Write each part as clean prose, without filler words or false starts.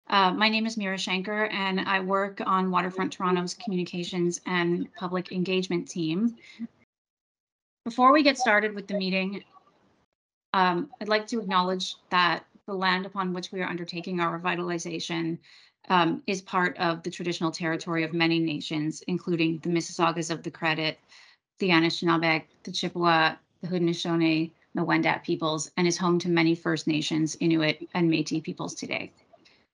My name is Mira Shanker, and I work on Waterfront Toronto's communications and public engagement team. Before we get started with the meeting, I'd like to acknowledge that the land upon which we are undertaking our revitalization is part of the traditional territory of many nations, including the Mississaugas of the Credit, the Anishinaabe, the Chippewa, the Haudenosaunee, the Wendat peoples, and is home to many First Nations, Inuit, and Métis peoples today.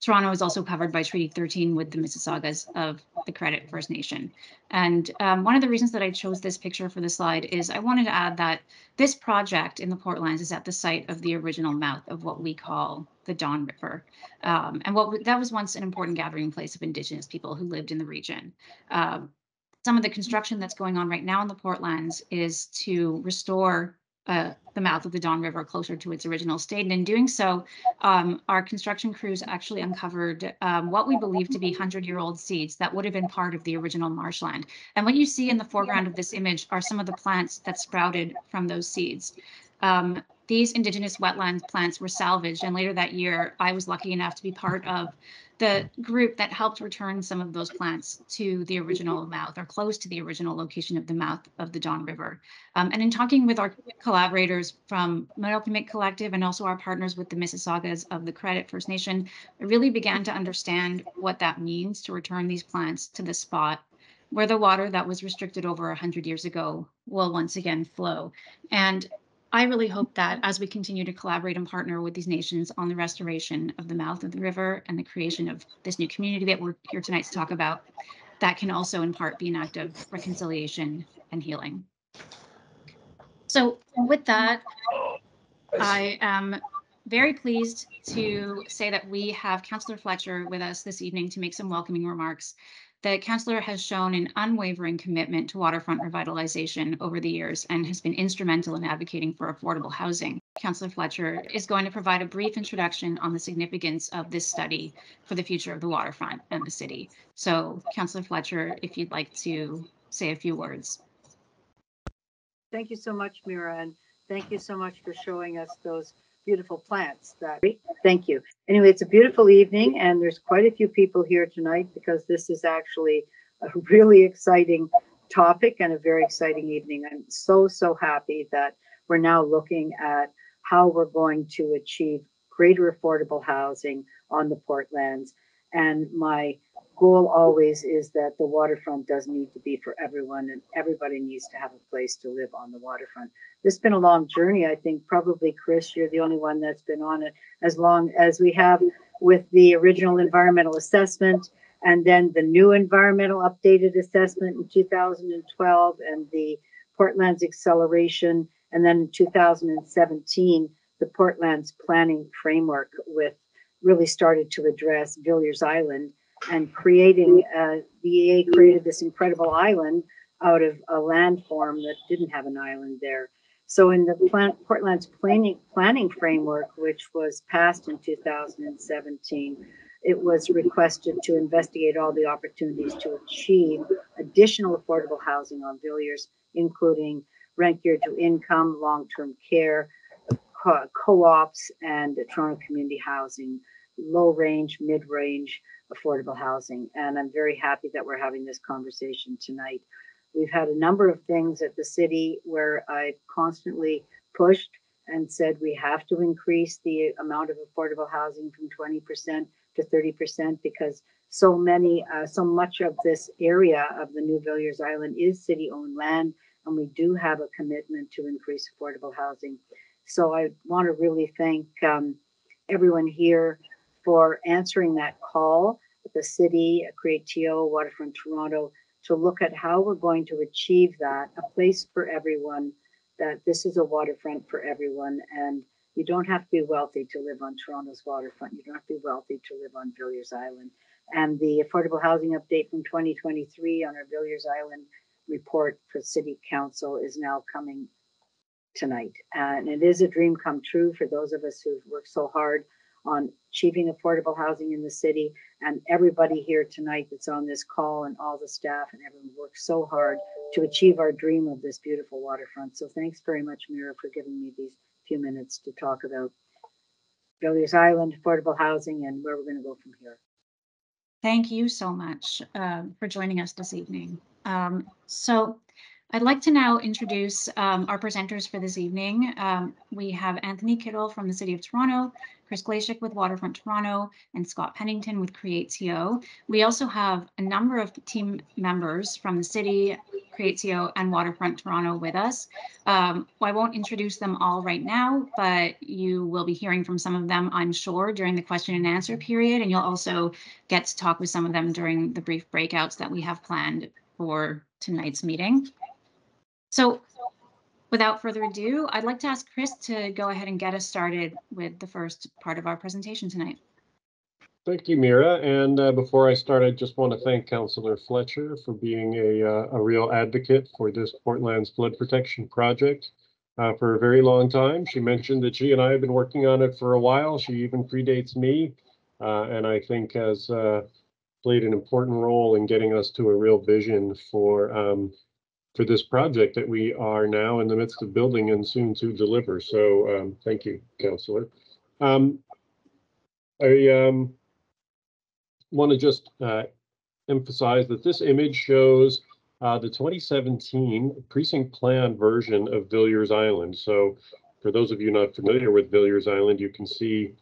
Toronto is also covered by Treaty 13 with the Mississaugas of the Credit First Nation. And one of the reasons that I chose this picture for the slide is I wanted to add that this project in the Portlands is at the site of the original mouth of what we call the Don River. That was once an important gathering place of Indigenous people who lived in the region. Some of the construction that's going on right now in the Portlands is to restore the mouth of the Don River closer to its original state. And in doing so, our construction crews actually uncovered what we believe to be 100-year-old seeds that would have been part of the original marshland. And what you see in the foreground of this image are some of the plants that sprouted from those seeds. These Indigenous wetland plants were salvaged, and later that year, I was lucky enough to be part of the group that helped return some of those plants to the original mouth or close to the original location of the mouth of the Don River. And in talking with our collaborators from Milkmint Collective and also our partners with the Mississaugas of the Credit First Nation, I really began to understand what that means to return these plants to the spot where the water that was restricted over 100 years ago will once again flow. And I really hope that as we continue to collaborate and partner with these nations on the restoration of the mouth of the river and the creation of this new community that we're here tonight to talk about, that can also in part be an act of reconciliation and healing. So with that, I am very pleased to say that we have Councillor Fletcher with us this evening to make some welcoming remarks. The councillor has shown an unwavering commitment to waterfront revitalization over the years and has been instrumental in advocating for affordable housing. Councillor Fletcher is going to provide a brief introduction on the significance of this study for the future of the waterfront and the city. So, Councillor Fletcher, if you'd like to say a few words. Thank you so much, Mira, and thank you so much for showing us those beautiful plants. Thank you. Anyway, it's a beautiful evening, and there's quite a few people here tonight because this is actually a really exciting topic and a very exciting evening. I'm so happy that we're now looking at how we're going to achieve greater affordable housing on the Portlands. And my goal always is that the waterfront does need to be for everyone, and everybody needs to have a place to live on the waterfront. This has been a long journey. I think probably, Chris, you're the only one that's been on it as long as we have, with the original environmental assessment and then the new environmental updated assessment in 2012 and the Portlands acceleration. And then in 2017, the Portlands planning framework really started to address Villiers Island, and creating, the EA created this incredible island out of a landform that didn't have an island there. So in the Portlands planning framework, which was passed in 2017, it was requested to investigate all the opportunities to achieve additional affordable housing on Villiers, including rent geared to income, long-term care, co-ops, and Toronto community housing, low range, mid-range, affordable housing. And I'm very happy that we're having this conversation tonight. We've had a number of things at the city where I've constantly pushed and said we have to increase the amount of affordable housing from 20% to 30% because so much of this area of the new Villiers Island is city-owned land, and we do have a commitment to increase affordable housing. So I want to really thank everyone here for answering that call at the city, CreateTO, Waterfront Toronto, to look at how we're going to achieve that, a place for everyone, that this is a waterfront for everyone. And you don't have to be wealthy to live on Toronto's waterfront. You don't have to be wealthy to live on Villiers Island. And the affordable housing update from 2023 on our Villiers Island report for City Council is now coming tonight. And it is a dream come true for those of us who've worked so hard on achieving affordable housing in the city, and everybody here tonight that's on this call and all the staff and everyone worked so hard to achieve our dream of this beautiful waterfront. So thanks very much, Mira, for giving me these few minutes to talk about Villiers Island, affordable housing, and where we're going to go from here. Thank you so much for joining us this evening. So I'd like to now introduce our presenters for this evening. We have Anthony Kittle from the City of Toronto, Chris Glashik with Waterfront Toronto, and Scott Pennington with CreateTO. We also have a number of team members from the city, CreateTO, and Waterfront Toronto with us. I won't introduce them all right now, but you will be hearing from some of them, I'm sure, during the question and answer period, and you'll also get to talk with some of them during the brief breakouts that we have planned for tonight's meeting. So without further ado, I'd like to ask Chris to go ahead and get us started with the first part of our presentation tonight. Thank you, Mira. And before I start, I just want to thank Councillor Fletcher for being a real advocate for this Portland's flood protection project for a very long time. She mentioned that she and I have been working on it for a while. She even predates me, and I think has played an important role in getting us to a real vision for this project that we are now in the midst of building and soon to deliver. So thank you, Councillor. I want to just emphasize that this image shows the 2017 Precinct Plan version of Villiers Island. So for those of you not familiar with Villiers Island, you can see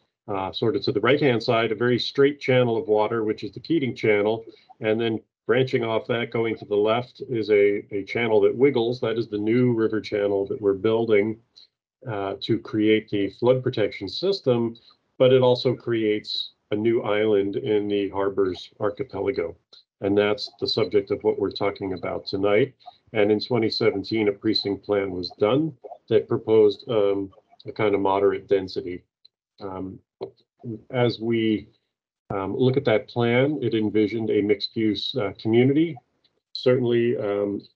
sort of to the right-hand side, a very straight channel of water, which is the Keating Channel, and then branching off that, going to the left, is a channel that wiggles. That is the new river channel that we're building to create the flood protection system, but it also creates a new island in the harbor's archipelago. And that's the subject of what we're talking about tonight. And in 2017, a precinct plan was done that proposed a kind of moderate density. As we look at that plan, it envisioned a mixed-use community, certainly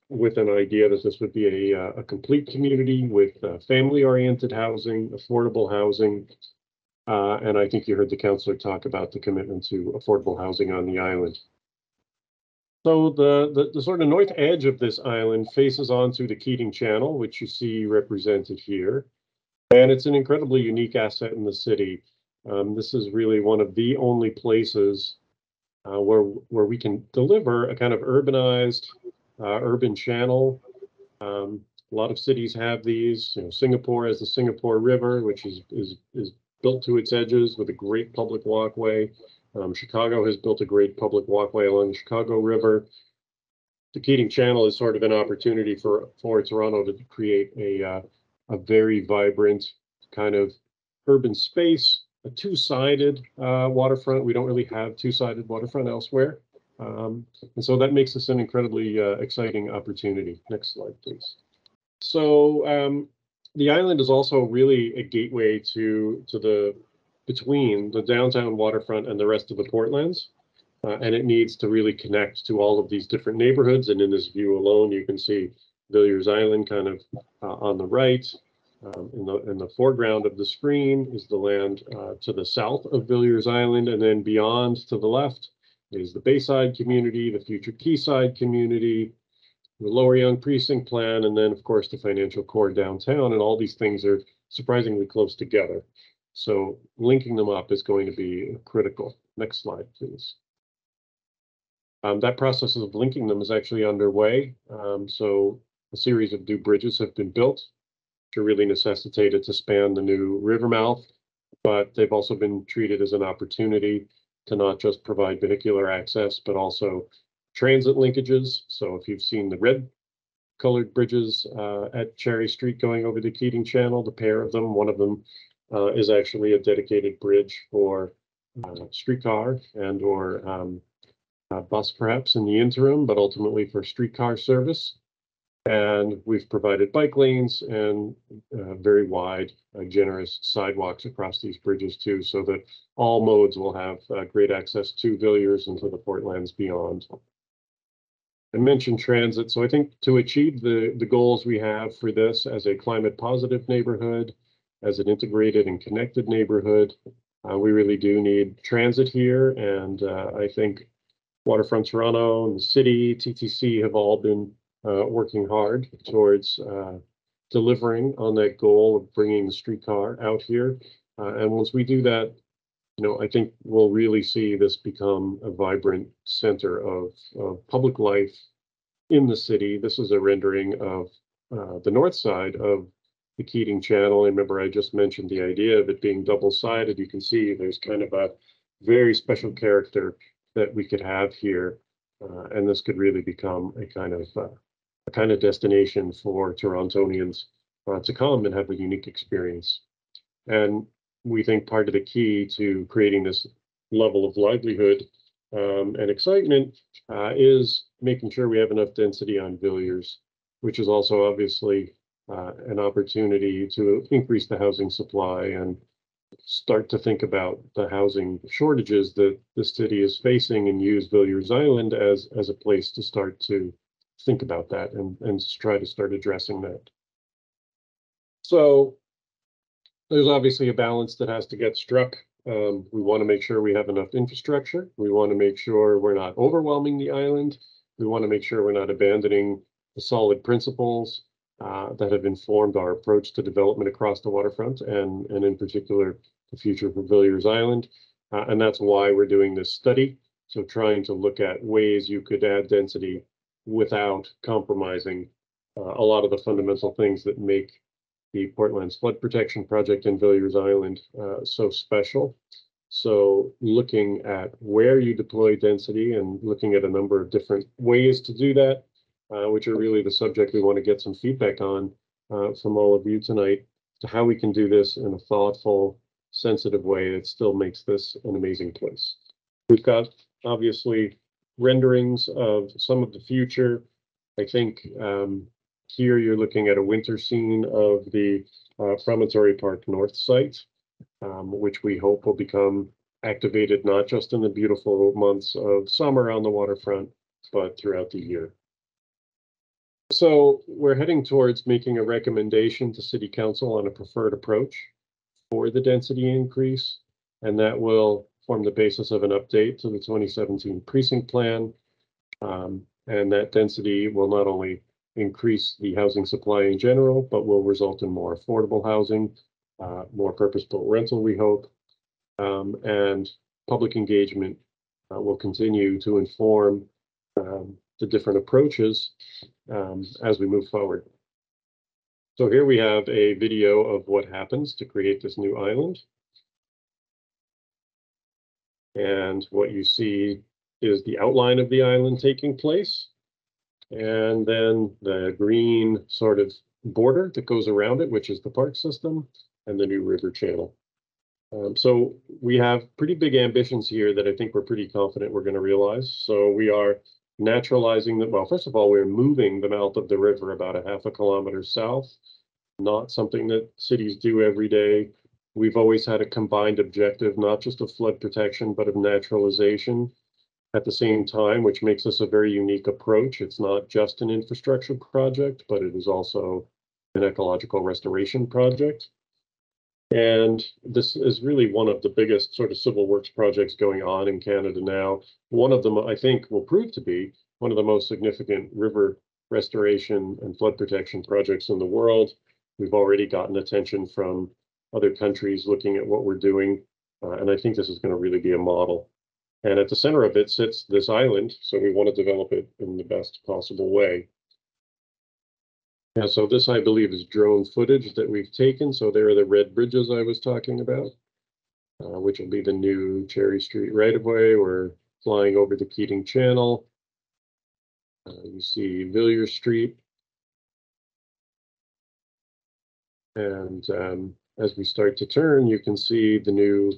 with an idea that this would be a complete community with family-oriented housing, affordable housing, and I think you heard the councillor talk about the commitment to affordable housing on the island. So the sort of north edge of this island faces onto the Keating Channel, which you see represented here, and it's an incredibly unique asset in the city. This is really one of the only places where we can deliver a kind of urbanized urban channel. A lot of cities have these. You know, Singapore has the Singapore River, which is built to its edges with a great public walkway. Chicago has built a great public walkway along the Chicago River. The Keating Channel is sort of an opportunity for Toronto to create a very vibrant kind of urban space, a two-sided waterfront. We don't really have two-sided waterfront elsewhere. And so that makes this an incredibly exciting opportunity. Next slide, please. So the island is also really a gateway to between the downtown waterfront and the rest of the Portlands. And it needs to really connect to all of these different neighborhoods. And in this view alone, you can see Villiers Island kind of on the right. In the foreground of the screen is the land to the south of Villiers Island, and then beyond to the left is the Bayside community, the future Quayside community, the Lower Yonge Precinct Plan, and then of course the financial core downtown, and all these things are surprisingly close together. So linking them up is going to be critical. Next slide, please. That process of linking them is actually underway. So a series of new bridges have been built to really necessitate it to span the new river mouth, but they've also been treated as an opportunity to not just provide vehicular access, but also transit linkages. So if you've seen the red colored bridges at Cherry Street going over the Keating Channel, the pair of them, one of them is actually a dedicated bridge for streetcar and or bus perhaps in the interim, but ultimately for streetcar service. And we've provided bike lanes and very wide, generous sidewalks across these bridges too, so that all modes will have great access to Villiers and to the Portlands beyond. I mentioned transit, so I think to achieve the goals we have for this as a climate positive neighborhood, as an integrated and connected neighborhood, we really do need transit here. And I think Waterfront Toronto and the city, TTC have all been working hard towards delivering on that goal of bringing the streetcar out here. And once we do that, I think we'll really see this become a vibrant center of public life in the city. This is a rendering of the north side of the Keating Channel. And remember, I just mentioned the idea of it being double-sided. You can see there's kind of a very special character that we could have here. And this could really become a kind of destination for Torontonians to come and have a unique experience. And we think part of the key to creating this level of livelihood and excitement is making sure we have enough density on Villiers, which is also obviously an opportunity to increase the housing supply and start to think about the housing shortages that the city is facing, and use Villiers Island as a place to start to think about that and try to start addressing that. So there's obviously a balance that has to get struck. We want to make sure we have enough infrastructure. We want to make sure we're not overwhelming the island. We want to make sure we're not abandoning the solid principles that have informed our approach to development across the waterfront, and in particular, the future for Villiers Island. And that's why we're doing this study. So trying to look at ways you could add density without compromising a lot of the fundamental things that make the Portland's Flood Protection Project in Villiers Island so special. So looking at where you deploy density and looking at a number of different ways to do that, which are really the subject we want to get some feedback on from all of you tonight, to how we can do this in a thoughtful, sensitive way that still makes this an amazing place. We've got obviously renderings of some of the future. I think here you're looking at a winter scene of the Promontory Park North site, which we hope will become activated not just in the beautiful months of summer on the waterfront, but throughout the year. So we're heading towards making a recommendation to City Council on a preferred approach for the density increase, and that will form the basis of an update to the 2017 Precinct Plan. And that density will not only increase the housing supply in general, but will result in more affordable housing, more purpose-built rental, we hope, and public engagement will continue to inform the different approaches as we move forward. So here we have a video of what happens to create this new island. And what you see is the outline of the island taking place, and then the green sort of border that goes around it, which is the park system, and the new river channel. So we have pretty big ambitions here that I think we're pretty confident we're going to realize. So we are naturalizing them. Well, first of all, we're moving the mouth of the river about a half a kilometer south, not something that cities do every day. We've always had a combined objective, not just of flood protection, but of naturalization at the same time, which makes this a very unique approach. It's not just an infrastructure project, but it is also an ecological restoration project. And this is really one of the biggest sort of civil works projects going on in Canada now. One of them, I think, will prove to be one of the most significant river restoration and flood protection projects in the world. We've already gotten attention from other countries looking at what we're doing, and I think this is going to really be a model. And at the center of it sits this island, so we want to develop it in the best possible way. And so this, I believe, is drone footage that we've taken. So there are the red bridges I was talking about, which will be the new Cherry Street right-of-way. We're flying over the Keating Channel. You see Villiers Street. And as we start to turn, you can see the new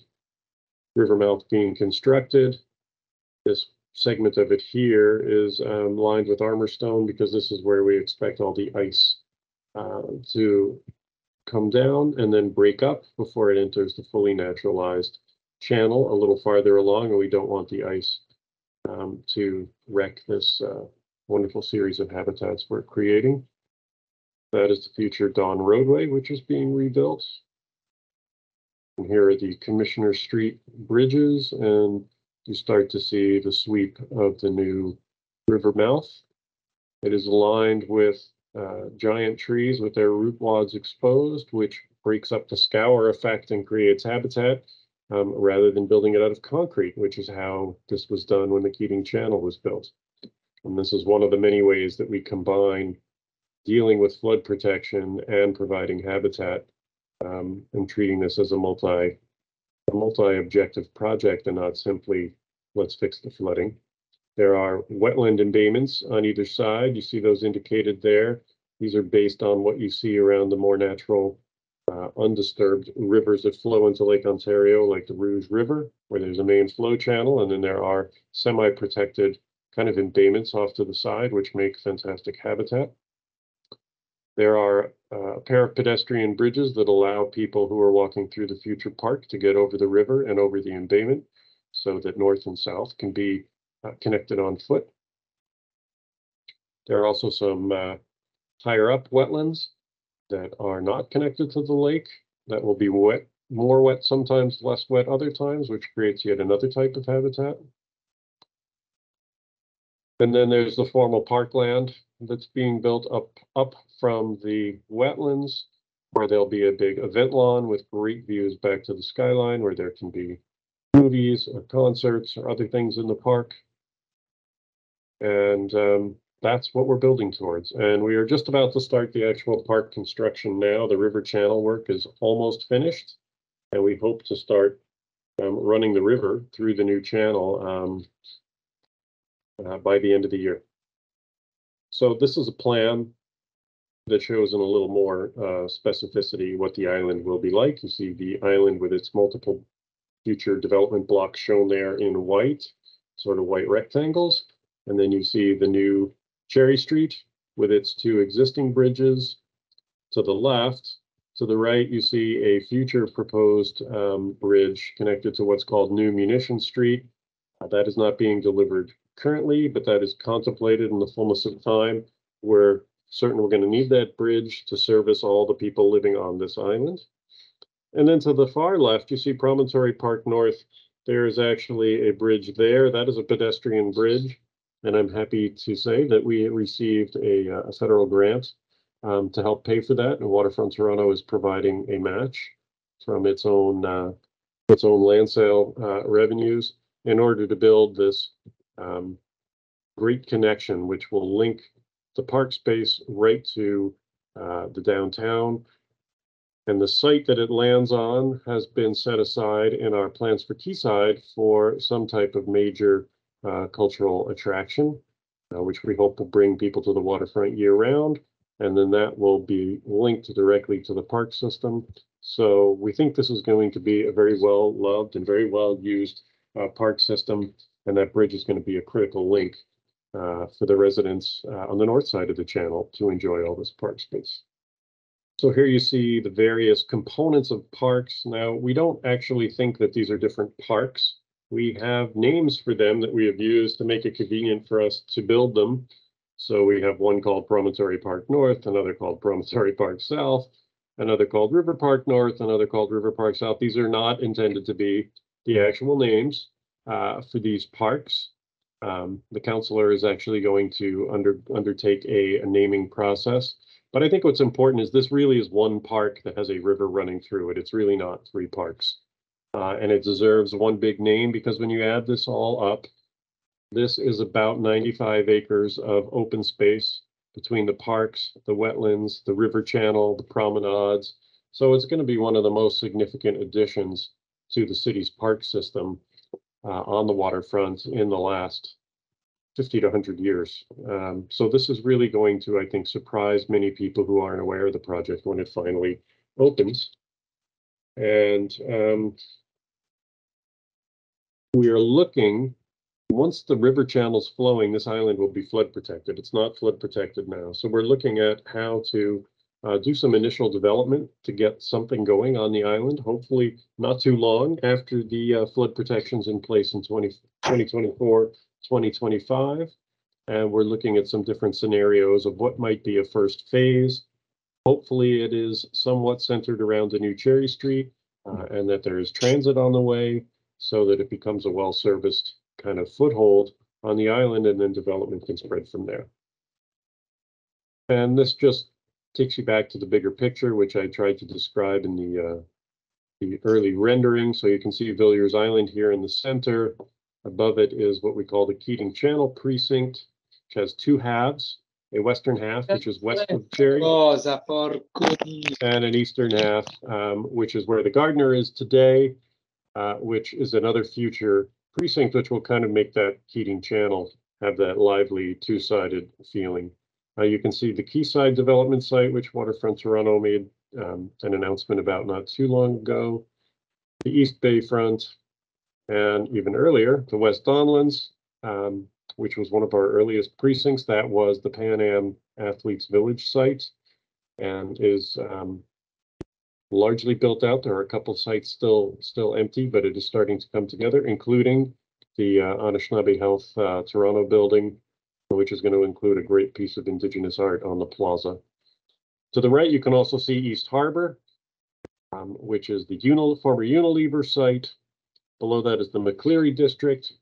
river mouth being constructed. This segment of it here is lined with armor stone because this is where we expect all the ice to come down and then break up before it enters the fully naturalized channel a little farther along, and we don't want the ice to wreck this wonderful series of habitats we're creating. That is the future Dawn roadway, which is being rebuilt. And here are the Commissioner Street bridges, and you start to see the sweep of the new river mouth. It is aligned with giant trees with their root wads exposed, which breaks up the scour effect and creates habitat, rather than building it out of concrete, which is how this was done when the Keating Channel was built. And this is one of the many ways that we combine dealing with flood protection and providing habitat, and treating this as a multi-objective project and not simply let's fix the flooding. There are wetland embayments on either side. You see those indicated there. These are based on what you see around the more natural, undisturbed rivers that flow into Lake Ontario, like the Rouge River, where there's a main flow channel, and then there are semi-protected kind of embayments off to the side, which make fantastic habitat. There are a pair of pedestrian bridges that allow people who are walking through the future park to get over the river and over the embayment so that north and south can be connected on foot. There are also some higher up wetlands that are not connected to the lake that will be wet, more wet sometimes, less wet other times, which creates yet another type of habitat. And then there's the formal parkland that's being built up from the wetlands, where there'll be a big event lawn with great views back to the skyline, where there can be movies or concerts or other things in the park. And that's what we're building towards. And we are just about to start the actual park construction now. The river channel work is almost finished, and we hope to start running the river through the new channel by the end of the year. So this is a plan that shows in a little more specificity what the island will be like. You see the island with its multiple future development blocks shown there in white, sort of white rectangles. And then you see the new Cherry Street with its two existing bridges to the left. To the right, you see a future proposed bridge connected to what's called New Munition Street. That is not being delivered currently, but that is contemplated in the fullness of time. We're certain we're going to need that bridge to service all the people living on this island. And then to the far left, you see Promontory Park North. There is actually a bridge there. That is a pedestrian bridge. And I'm happy to say that we received a federal grant to help pay for that. And Waterfront Toronto is providing a match from its own land sale revenues in order to build this great connection, which will link the park space right to the downtown. And the site that it lands on has been set aside in our plans for Quayside for some type of major cultural attraction, which we hope will bring people to the waterfront year round. And then that will be linked directly to the park system. So we think this is going to be a very well loved and very well used park system. And that bridge is going to be a critical link for the residents on the north side of the channel to enjoy all this park space. So here you see the various components of parks. Now, we don't actually think that these are different parks. We have names for them that we have used to make it convenient for us to build them. So we have one called Promontory Park North, another called Promontory Park South, another called River Park North, another called River Park South. These are not intended to be the actual names for these parks. The councillor is actually going to undertake a naming process. But I think what's important is this really is one park that has a river running through it. It's really not three parks. And it deserves one big name because when you add this all up, this is about 95 acres of open space between the parks, the wetlands, the river channel, the promenades. So it's going to be one of the most significant additions to the city's park system on the waterfront in the last 50 to 100 years. So this is really going to, I think, surprise many people who aren't aware of the project when it finally opens. And we are looking, once the river channel's flowing, this island will be flood protected. It's not flood protected now. So we're looking at how to do some initial development to get something going on the island, hopefully not too long after the flood protection's in place in 2024, 2025. And we're looking at some different scenarios of what might be a first phase. Hopefully it is somewhat centered around the new Cherry Street and that there is transit on the way so that it becomes a well-serviced kind of foothold on the island, and then development can spread from there. And this just takes you back to the bigger picture, which I tried to describe in the early rendering. So you can see Villiers Island here in the center. Above it is what we call the Keating Channel Precinct, which has two halves, a western half, which is west of Cherry, and an eastern half, which is where the Gardner is today, which is another future precinct, which will kind of make that Keating Channel have that lively two-sided feeling. You can see the Quayside development site, which Waterfront Toronto made an announcement about not too long ago. The East Bay front, and even earlier, the West Donlands, which was one of our earliest precincts. That was the Pan Am Athletes Village site and is largely built out. There are a couple sites still empty, but it is starting to come together, including the Anishinaabe Health Toronto building, which is going to include a great piece of Indigenous art on the plaza. To the right, you can also see East Harbor, which is the former Unilever site. Below that is the McCleary District,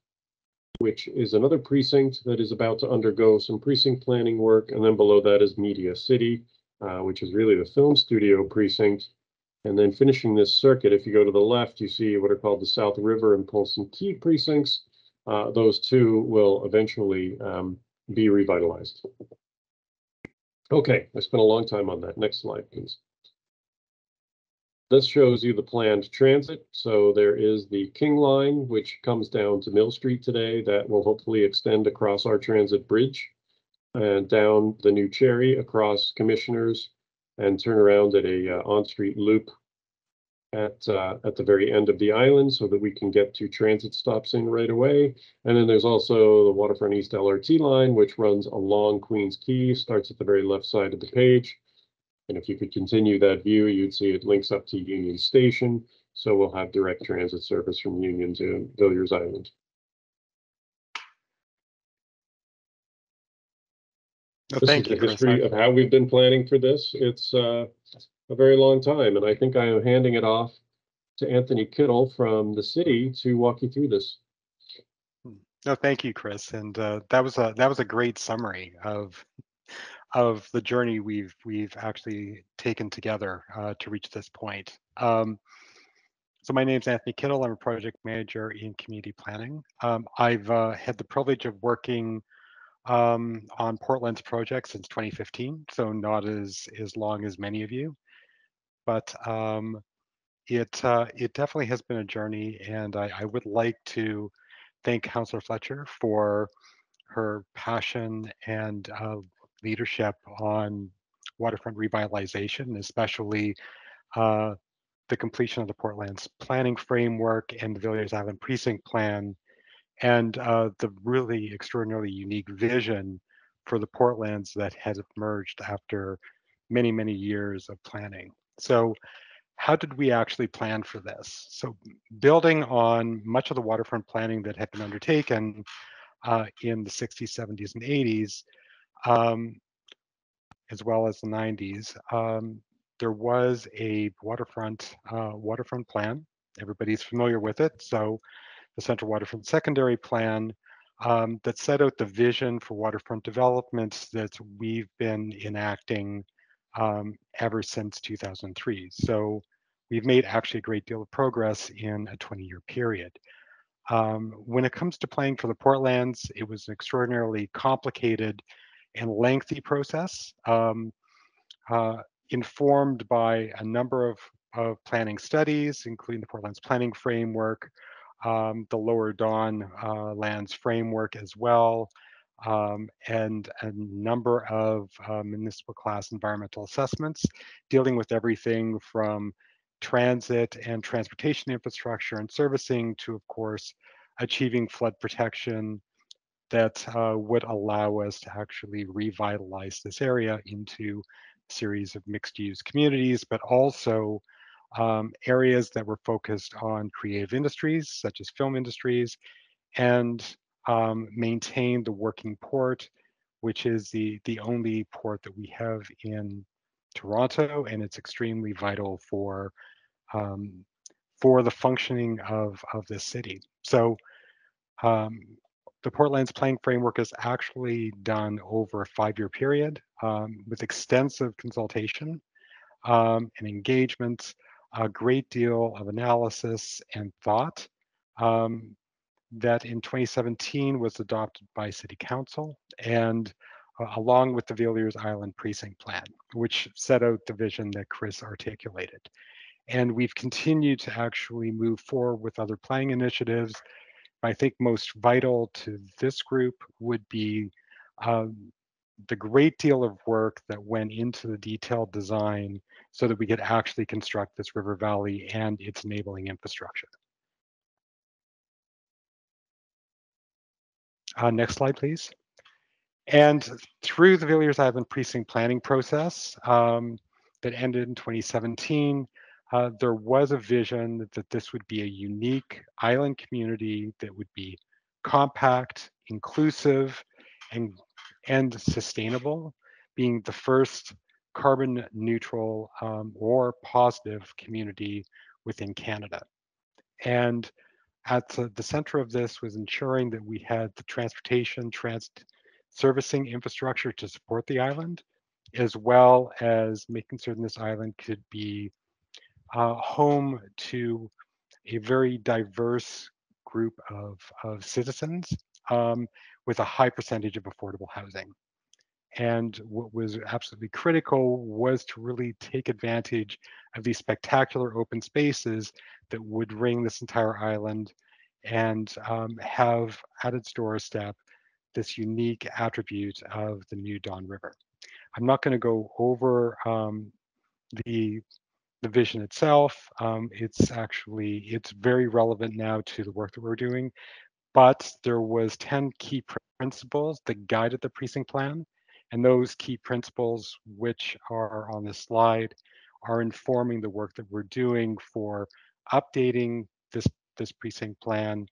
which is another precinct that is about to undergo some precinct planning work. And then below that is Media City, which is really the film studio precinct. And then finishing this circuit, if you go to the left, you see what are called the South River and Polson Key precincts. Those two will eventually be revitalized. Okay, I spent a long time on that. Next slide, please. This shows you the planned transit. So there is the King Line, which comes down to Mill Street today. That will hopefully extend across our transit bridge and down the new Cherry across Commissioners and turn around at a on-street loop at the very end of the island so that we can get to transit stops in right away. And then there's also the Waterfront East LRT line, which runs along Queens Quay, starts at the very left side of the page. And if you could continue that view, you'd see it links up to Union Station. So we'll have direct transit service from Union to Villiers Island. Oh, This is the history of how we've been planning for this. It's a very long time, and I think I am handing it off to Anthony Kittle from the city to walk you through this. No, thank you, Chris. And that was a great summary of the journey we've actually taken together to reach this point. So my name's Anthony Kittle. I'm a project manager in community planning. I've had the privilege of working on Portland's project since 2015, so not as long as many of you, but it definitely has been a journey, and I would like to thank Councillor Fletcher for her passion and leadership on waterfront revitalization, especially the completion of the Portland's planning framework and the Villiers Island Precinct Plan, and the really extraordinarily unique vision for the Portlands that has emerged after many, many years of planning. So how did we actually plan for this? So building on much of the waterfront planning that had been undertaken in the 60s, 70s, and 80s, as well as the 90s, there was a waterfront plan. Everybody's familiar with it. So the Central Waterfront Secondary Plan that set out the vision for waterfront development that we've been enacting ever since 2003. So we've made actually a great deal of progress in a 20-year period. When it comes to planning for the Portlands, it was an extraordinarily complicated and lengthy process, informed by a number of planning studies, including the Portlands Planning Framework, the Lower Don Lands Framework as well, and a number of municipal class environmental assessments dealing with everything from transit and transportation infrastructure and servicing to, of course, achieving flood protection that would allow us to actually revitalize this area into a series of mixed-use communities, but also areas that were focused on creative industries, such as film industries, and maintain the working port, which is the only port that we have in Toronto, and it's extremely vital for the functioning of this city. So The Portland's planning framework is actually done over a 5-year period with extensive consultation and engagement, a great deal of analysis and thought that in 2017 was adopted by City Council and along with the Villiers Island Precinct Plan, which set out the vision that Chris articulated. And we've continued to actually move forward with other planning initiatives. I think most vital to this group would be the great deal of work that went into the detailed design so that we could actually construct this river valley and its enabling infrastructure. Next slide, please. And through the Villiers Island precinct planning process that ended in 2017, there was a vision that this would be a unique island community that would be compact, inclusive, and sustainable, being the first carbon neutral or positive community within Canada. And at the center of this was ensuring that we had the transportation, servicing infrastructure to support the island, as well as making certain this island could be home to a very diverse group of citizens with a high percentage of affordable housing. And what was absolutely critical was to really take advantage of these spectacular open spaces that would ring this entire island and have at its doorstep this unique attribute of the new Don River. I'm not going to go over the vision itself. It's very relevant now to the work that we're doing, but there was 10 key principles that guided the precinct plan. And those key principles, which are on this slide, are informing the work that we're doing for updating this precinct plan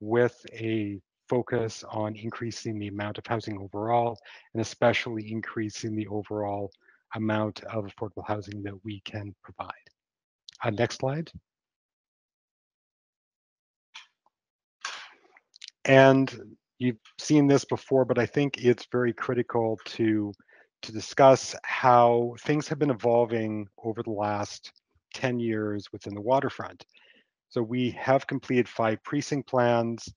with a focus on increasing the amount of housing overall, and especially increasing the overall amount of affordable housing that we can provide. Next slide. And you've seen this before, but I think it's very critical to discuss how things have been evolving over the last 10 years within the waterfront. So we have completed 5 precinct plans.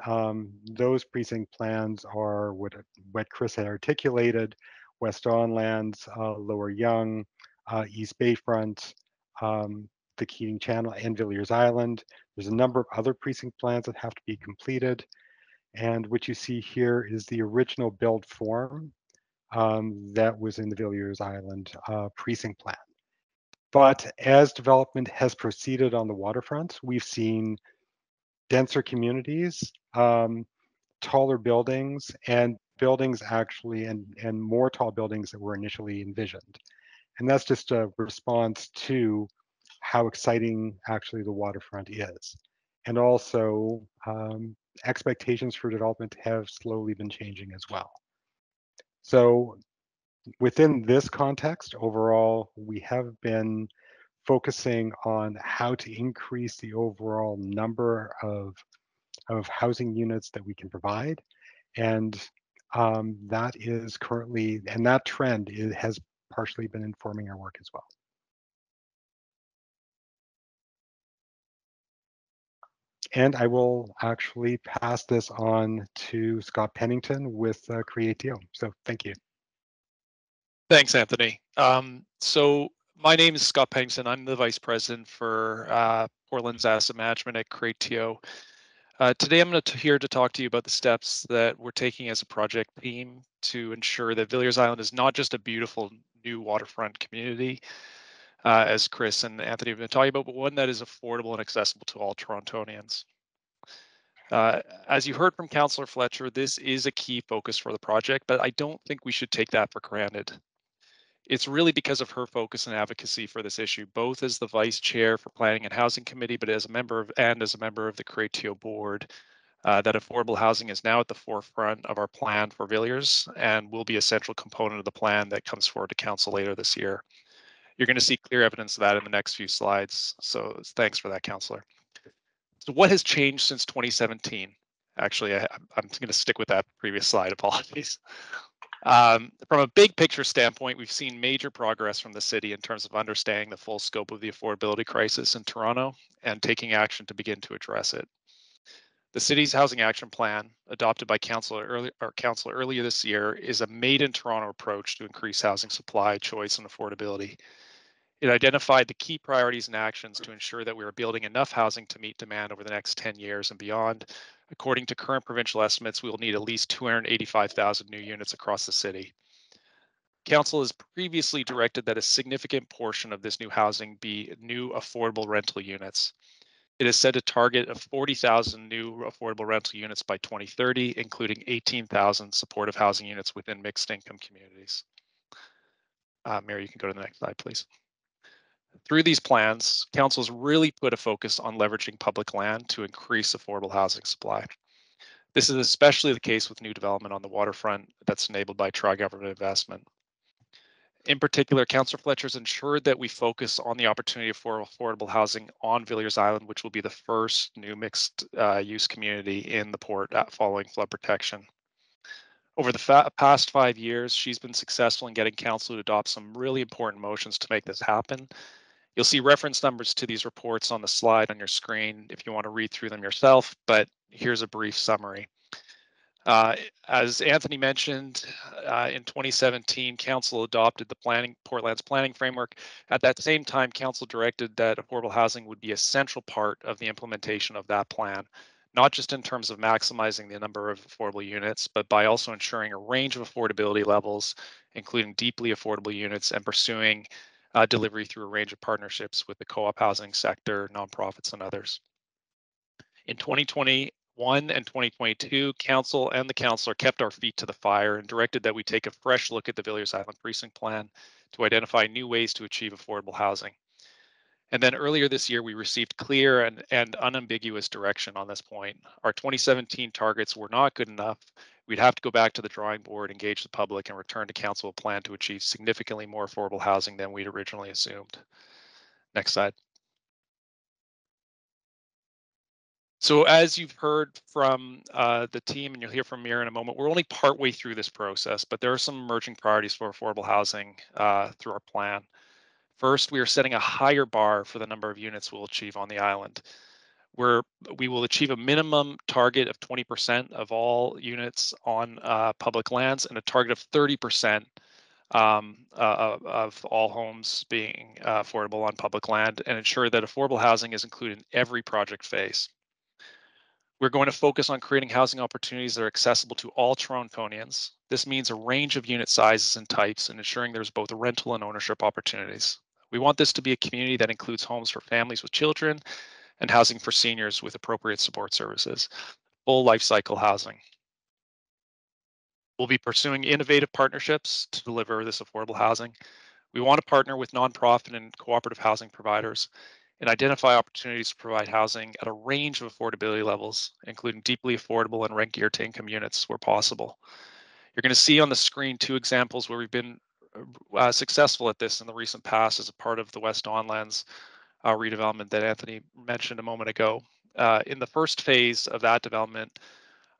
Those precinct plans are what Chris had articulated: West Don Lands, Lower Yonge, East Bayfront, the Keating Channel, and Villiers Island. There's a number of other precinct plans that have to be completed. And what you see here is the original build form that was in the Villiers Island precinct plan. But as development has proceeded on the waterfront, we've seen denser communities, taller buildings, and buildings actually, and more tall buildings that were initially envisioned. And that's just a response to how exciting actually the waterfront is. And also expectations for development have slowly been changing as well. So within this context, overall, we have been focusing on how to increase the overall number of housing units that we can provide. And that is currently, and that trend has partially been informing our work as well. And I will actually pass this on to Scott Pennington with CreateTO. So thank you. Thanks, Anthony. So my name is Scott Pennington. I'm the Vice President for Portland's Asset Management at CreateTO. Today I'm here to talk to you about the steps that we're taking as a project team to ensure that Villiers Island is not just a beautiful new waterfront community, as Chris and Anthony have been talking about, but one that is affordable and accessible to all Torontonians. As you heard from Councillor Fletcher, this is a key focus for the project, but I don't think we should take that for granted. It's really because of her focus and advocacy for this issue, both as the Vice Chair for Planning and Housing Committee, but as a member of the CreateTO board, that affordable housing is now at the forefront of our plan for Villiers and will be a central component of the plan that comes forward to Council later this year. You're going to see clear evidence of that in the next few slides. So thanks for that, Councillor. So what has changed since 2017? Actually, I'm going to stick with that previous slide. Apologies. From a big picture standpoint, we've seen major progress from the city in terms of understanding the full scope of the affordability crisis in Toronto and taking action to begin to address it. The city's housing action plan, adopted by council earlier this year, is a made in Toronto approach to increase housing supply, choice, and affordability. It identified the key priorities and actions to ensure that we are building enough housing to meet demand over the next 10 years and beyond. According to current provincial estimates, we will need at least 285,000 new units across the city. Council has previously directed that a significant portion of this new housing be new affordable rental units. It is set a target of 40,000 new affordable rental units by 2030, including 18,000 supportive housing units within mixed income communities. Mary, you can go to the next slide, please. Through these plans, council's really put a focus on leveraging public land to increase affordable housing supply. This is especially the case with new development on the waterfront that's enabled by tri-government investment. In particular, Councillor Fletcher's ensured that we focus on the opportunity for affordable housing on Villiers Island, which will be the first new mixed use community in the port following flood protection. Over the past 5 years, she's been successful in getting council to adopt some really important motions to make this happen. You'll see reference numbers to these reports on the slide on your screen if you want to read through them yourself, but here's a brief summary. As Anthony mentioned, in 2017, Council adopted the Portland's planning framework. At that same time, Council directed that affordable housing would be a central part of the implementation of that plan, not just in terms of maximizing the number of affordable units, but by also ensuring a range of affordability levels, including deeply affordable units, and pursuing delivery through a range of partnerships with the co-op housing sector, nonprofits, and others. In 2021 and 2022, Council and the Councillor kept our feet to the fire and directed that we take a fresh look at the Villiers Island Precinct Plan to identify new ways to achieve affordable housing. And then earlier this year, we received clear and unambiguous direction on this point. Our 2017 targets were not good enough. We'd have to go back to the drawing board, engage the public, and return to council a plan to achieve significantly more affordable housing than we'd originally assumed. Next slide. So as you've heard from the team, and you'll hear from Mira in a moment, we're only partway through this process, but there are some emerging priorities for affordable housing through our plan. First, we are setting a higher bar for the number of units we'll achieve on the island. We will achieve a minimum target of 20% of all units on public lands and a target of 30% of all homes being affordable on public land, and ensure that affordable housing is included in every project phase. We're going to focus on creating housing opportunities that are accessible to all Torontonians. This means a range of unit sizes and types, and ensuring there's both rental and ownership opportunities. We want this to be a community that includes homes for families with children and housing for seniors with appropriate support services, full life cycle housing. We'll be pursuing innovative partnerships to deliver this affordable housing. We want to partner with nonprofit and cooperative housing providers and identify opportunities to provide housing at a range of affordability levels, including deeply affordable and rent geared to income units where possible. You're going to see on the screen 2 examples where we've been successful at this in the recent past as a part of the West Donlands redevelopment that Anthony mentioned a moment ago. In the first phase of that development,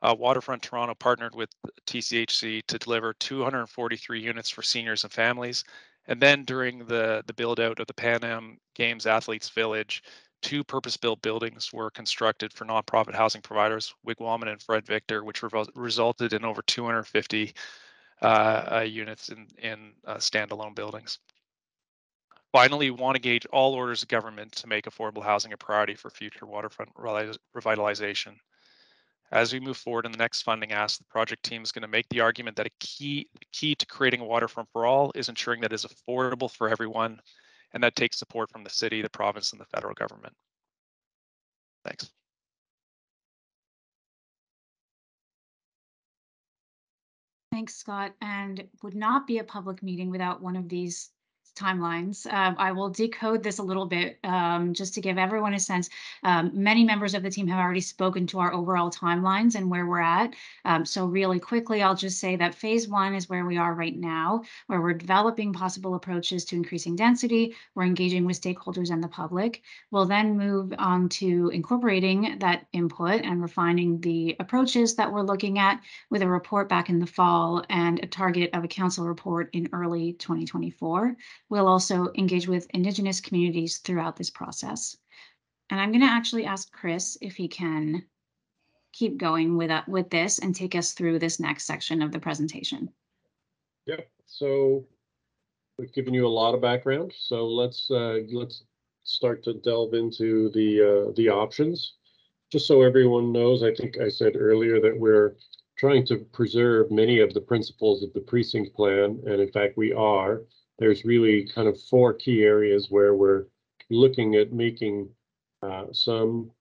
Waterfront Toronto partnered with TCHC to deliver 243 units for seniors and families. And then during the build out of the Pan Am Games Athletes Village, 2 purpose-built buildings were constructed for nonprofit housing providers, Wigwaman and Fred Victor, which resulted in over 250 units in standalone buildings. Finally, we want to engage all orders of government to make affordable housing a priority for future waterfront revitalization. As we move forward in the next funding ask, the project team is going to make the argument that a key to creating a waterfront for all is ensuring that it is affordable for everyone, and that takes support from the city, the province, and the federal government. Thanks. Thanks, Scott. And would not be a public meeting without one of these timelines. I will decode this a little bit just to give everyone a sense. Many members of the team have already spoken to our overall timelines and where we're at. So really quickly, I'll just say that phase 1 is where we are right now, where we're developing possible approaches to increasing density. We're engaging with stakeholders and the public. We'll then move on to incorporating that input and refining the approaches that we're looking at with a report back in the fall and a target of a council report in early 2024. We'll also engage with Indigenous communities throughout this process. And I'm going to actually ask Chris if he can keep going with this and take us through this next section of the presentation. Yep. So we've given you a lot of background. So let's start to delve into the options. Just so everyone knows, I think I said earlier that we're trying to preserve many of the principles of the precinct plan, and in fact we are. There's really kind of 4 key areas where we're looking at making some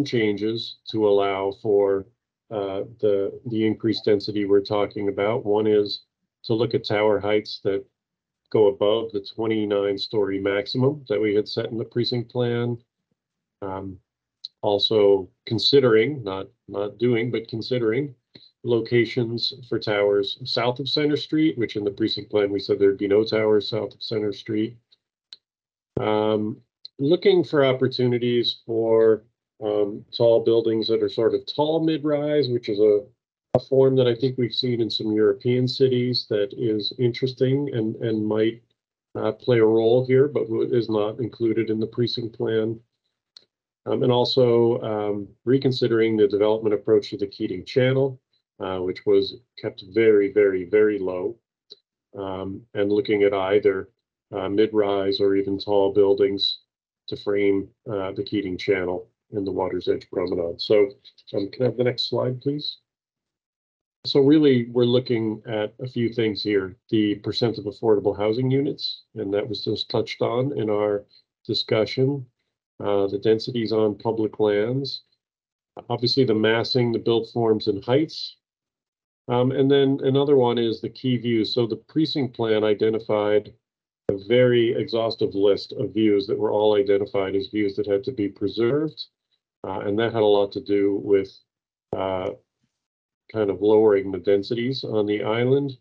changes to allow for the increased density we're talking about. One is to look at tower heights that go above the 29-story maximum that we had set in the precinct plan. Also considering, not doing, but considering locations for towers south of Center Street, which in the precinct plan we said there'd be no towers south of Center Street. Looking for opportunities for tall buildings that are sort of tall mid-rise, which is a form that I think we've seen in some European cities that is interesting and might play a role here, but is not included in the precinct plan. And also reconsidering the development approach to the Keating Channel, which was kept very, very, very low, and looking at either mid-rise or even tall buildings to frame the Keating Channel in the Water's Edge Promenade. So can I have the next slide, please? So really, we're looking at a few things here. The percent of affordable housing units, and that was just touched on in our discussion. The densities on public lands, obviously the massing, the build forms and heights. And then another one is the key views. So the precinct plan identified a very exhaustive list of views that were all identified as views that had to be preserved. And that had a lot to do with kind of lowering the densities on the island.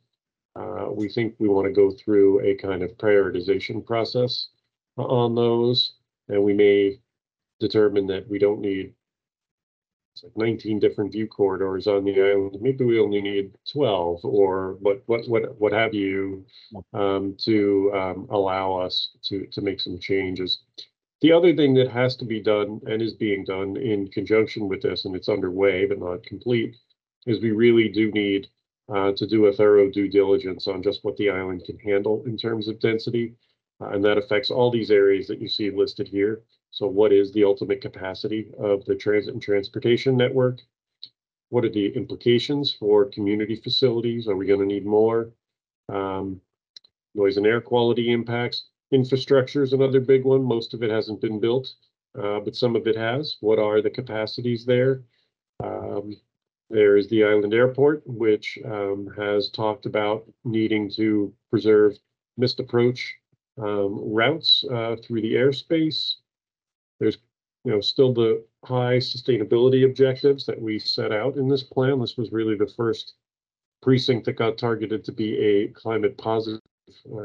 We think we want to go through a kind of prioritization process on those. And we may determine that we don't need 19 different view corridors on the island. Maybe we only need 12 or what have you to allow us to make some changes. The other thing that has to be done and is being done in conjunction with this, and it's underway but not complete, is we really do need to do a thorough due diligence on just what the island can handle in terms of density. And that affects all these areas that you see listed here. So what is the ultimate capacity of the transit and transportation network? What are the implications for community facilities? Are we going to need more? Noise and air quality impacts. Infrastructure is another big one. Most of it hasn't been built, but some of it has. What are the capacities there? There is the island airport, which has talked about needing to preserve missed approach routes through the airspace. There's still the high sustainability objectives that we set out in this plan. This was really the first precinct that got targeted to be a climate positive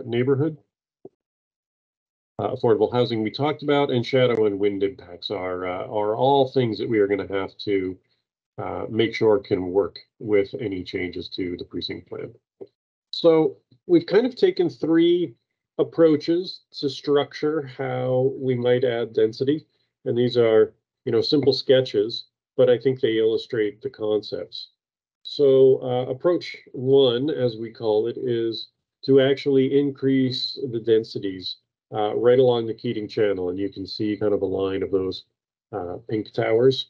neighborhood. Affordable housing we talked about, and shadow and wind impacts are all things that we are going to have to make sure can work with any changes to the precinct plan. So we've kind of taken 3 approaches to structure how we might add density. And these are, simple sketches, but I think they illustrate the concepts. So approach 1, as we call it, is to actually increase the densities right along the Keating Channel. And you can see kind of a line of those pink towers.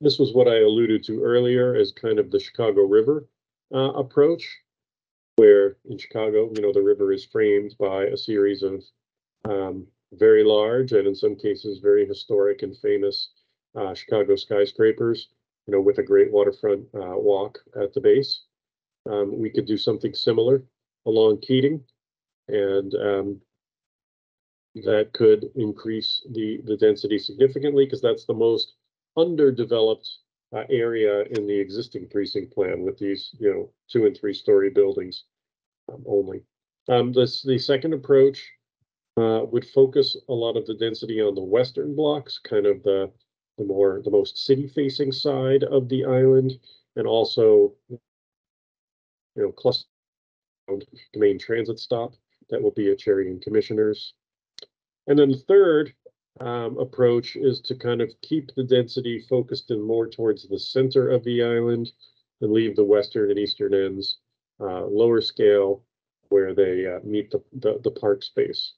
This was what I alluded to earlier as kind of the Chicago River approach, where in Chicago, the river is framed by a series of very large and in some cases very historic and famous Chicago skyscrapers, with a great waterfront walk at the base. We could do something similar along Keating. and that could increase the density significantly, because that's the most underdeveloped area in the existing precinct plan, with these 2- and 3-story buildings only. The second approach would focus a lot of the density on the western blocks, kind of the most city-facing side of the island, and also cluster around the main transit stop that will be at Cherry and Commissioners. And then the third approach is to kind of keep the density focused in more towards the center of the island and leave the western and eastern ends lower scale, where they meet the park space.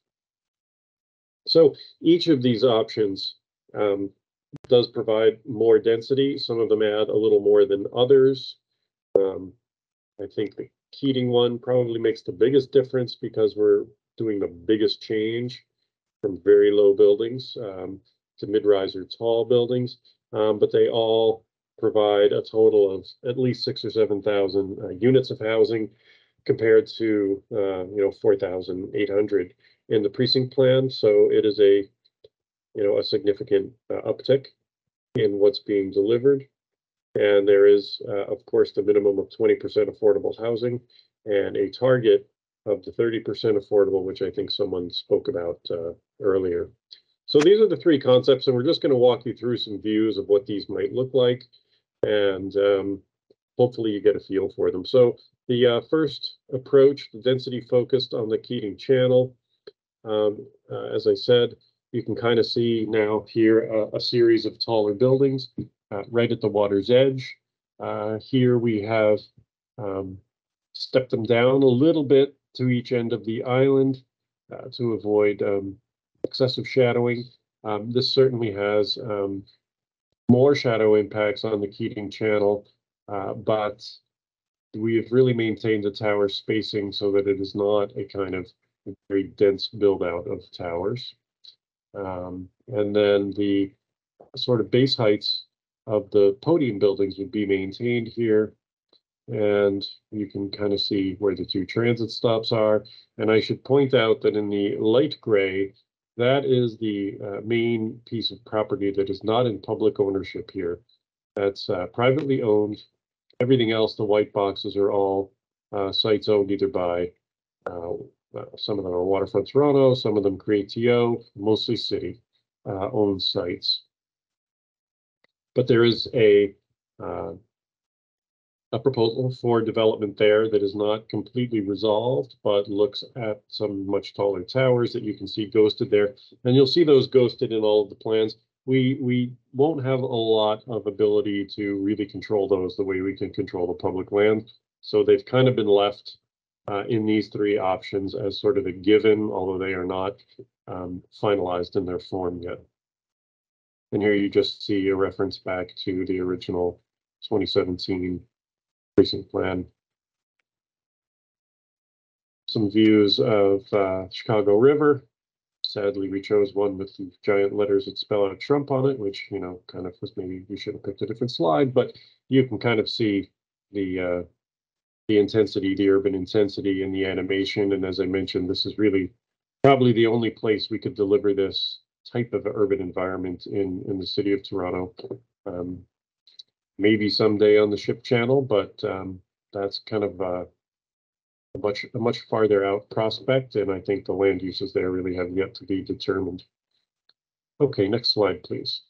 So each of these options does provide more density. Some of them add a little more than others. I think the Keating one probably makes the biggest difference, because we're doing the biggest change from very low buildings to mid-rise or tall buildings, but they all provide a total of at least 6,000 or 7,000 units of housing, compared to 4,800 in the precinct plan. So it is a significant uptick in what's being delivered. And there is, of course, the minimum of 20% affordable housing, and a target of the 30% affordable, which I think someone spoke about earlier. So these are the three concepts, and we're just going to walk you through some views of what these might look like, and hopefully you get a feel for them. So the first approach, the density focused on the Keating Channel, as I said, you can kind of see now here a series of taller buildings right at the water's edge. Here we have stepped them down a little bit to each end of the island to avoid excessive shadowing. This certainly has more shadow impacts on the Keating Channel, but we have really maintained the tower spacing so that it is not a kind of very dense build out of towers. And then the sort of base heights of the podium buildings would be maintained here. And you can kind of see where the two transit stops are. And I should point out that in the light gray, that is the main piece of property that is not in public ownership here. That's privately owned. Everything else, the white boxes, are all sites owned either by, some of them are Waterfront Toronto, some of them CreateTO, mostly city owned sites. But there is a proposal for development there that is not completely resolved, but looks at some much taller towers that you can see ghosted there. And you'll see those ghosted in all of the plans. We won't have a lot of ability to really control those the way we can control the public land. So they've kind of been left in these three options as sort of a given, although they are not finalized in their form yet. And here you just see a reference back to the original 2017 precinct plan. Some views of Chicago River. Sadly, we chose one with the giant letters that spell out Trump on it, which, kind of was, maybe we should have picked a different slide, but you can kind of see the intensity, the urban intensity in the animation. And as I mentioned, this is really probably the only place we could deliver this type of urban environment in the city of Toronto. Maybe someday on the Ship Channel, but that's kind of a much farther out prospect, and I think the land uses there really have yet to be determined. Okay, next slide, please.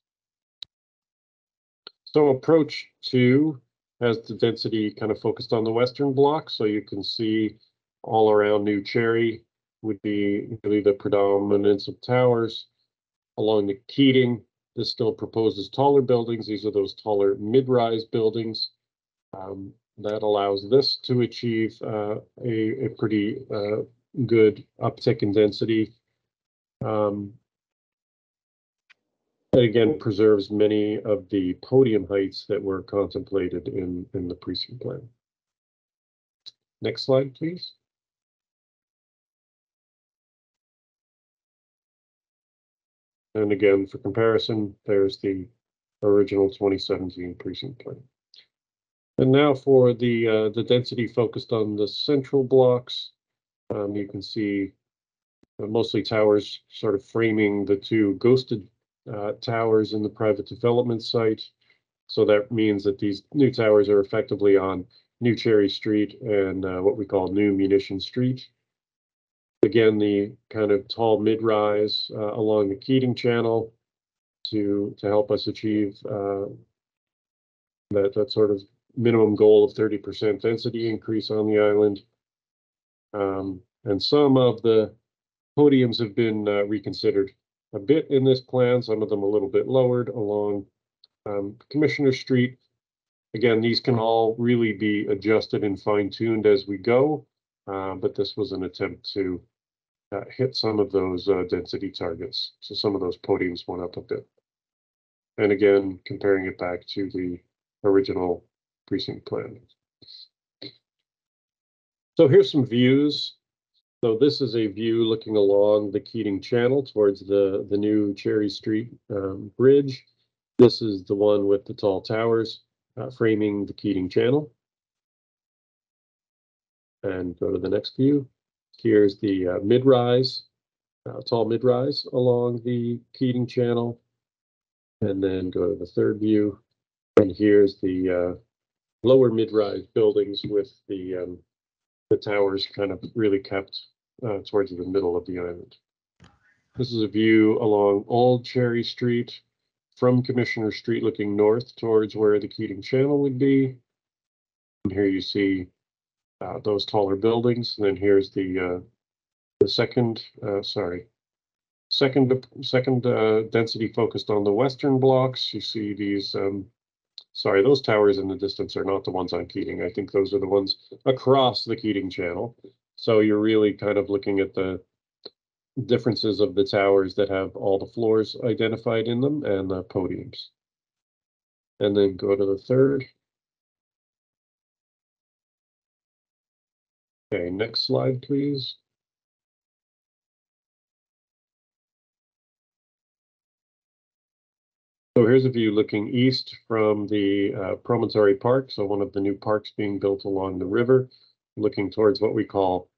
So approach 2 has the density kind of focused on the western block, so you can see all around New Cherry would be really the predominance of towers. Along the Keating, this still proposes taller buildings. These are those taller mid-rise buildings. That allows this to achieve a pretty good uptick in density. Again, preserves many of the podium heights that were contemplated in the precinct plan. Next slide, please. And again, for comparison, there's the original 2017 precinct plan. And now for the density focused on the central blocks. You can see mostly towers sort of framing the two ghosted towers in the private development site. So that means that these new towers are effectively on New Cherry Street and what we call New Munition Street. Again, the kind of tall mid-rise along the Keating Channel to help us achieve that sort of minimum goal of 30% density increase on the island. And some of the podiums have been reconsidered a bit in this plan, some of them a little bit lowered along Commissioner Street. Again, these can all really be adjusted and fine-tuned as we go, but this was an attempt to hit some of those density targets. So some of those podiums went up a bit. And again, comparing it back to the original precinct plan. So here's some views. So this is a view looking along the Keating Channel towards the new Cherry Street bridge. This is the one with the tall towers framing the Keating Channel. And go to the next view. Here's the mid-rise, tall mid-rise along the Keating Channel. And then go to the third view. And here's the lower mid-rise buildings with the towers kind of really kept towards the middle of the island. This is a view along Old Cherry Street from Commissioner Street looking north towards where the Keating Channel would be. And here you see those taller buildings. And then here's the second density focused on the western blocks. You see these, those towers in the distance are not the ones on Keating. I think those are the ones across the Keating Channel. So you're really kind of looking at the differences of the towers that have all the floors identified in them and the podiums. And then go to the third. Okay, next slide, please. So here's a view looking east from the Promontory Park, so one of the new parks being built along the river, looking towards what we call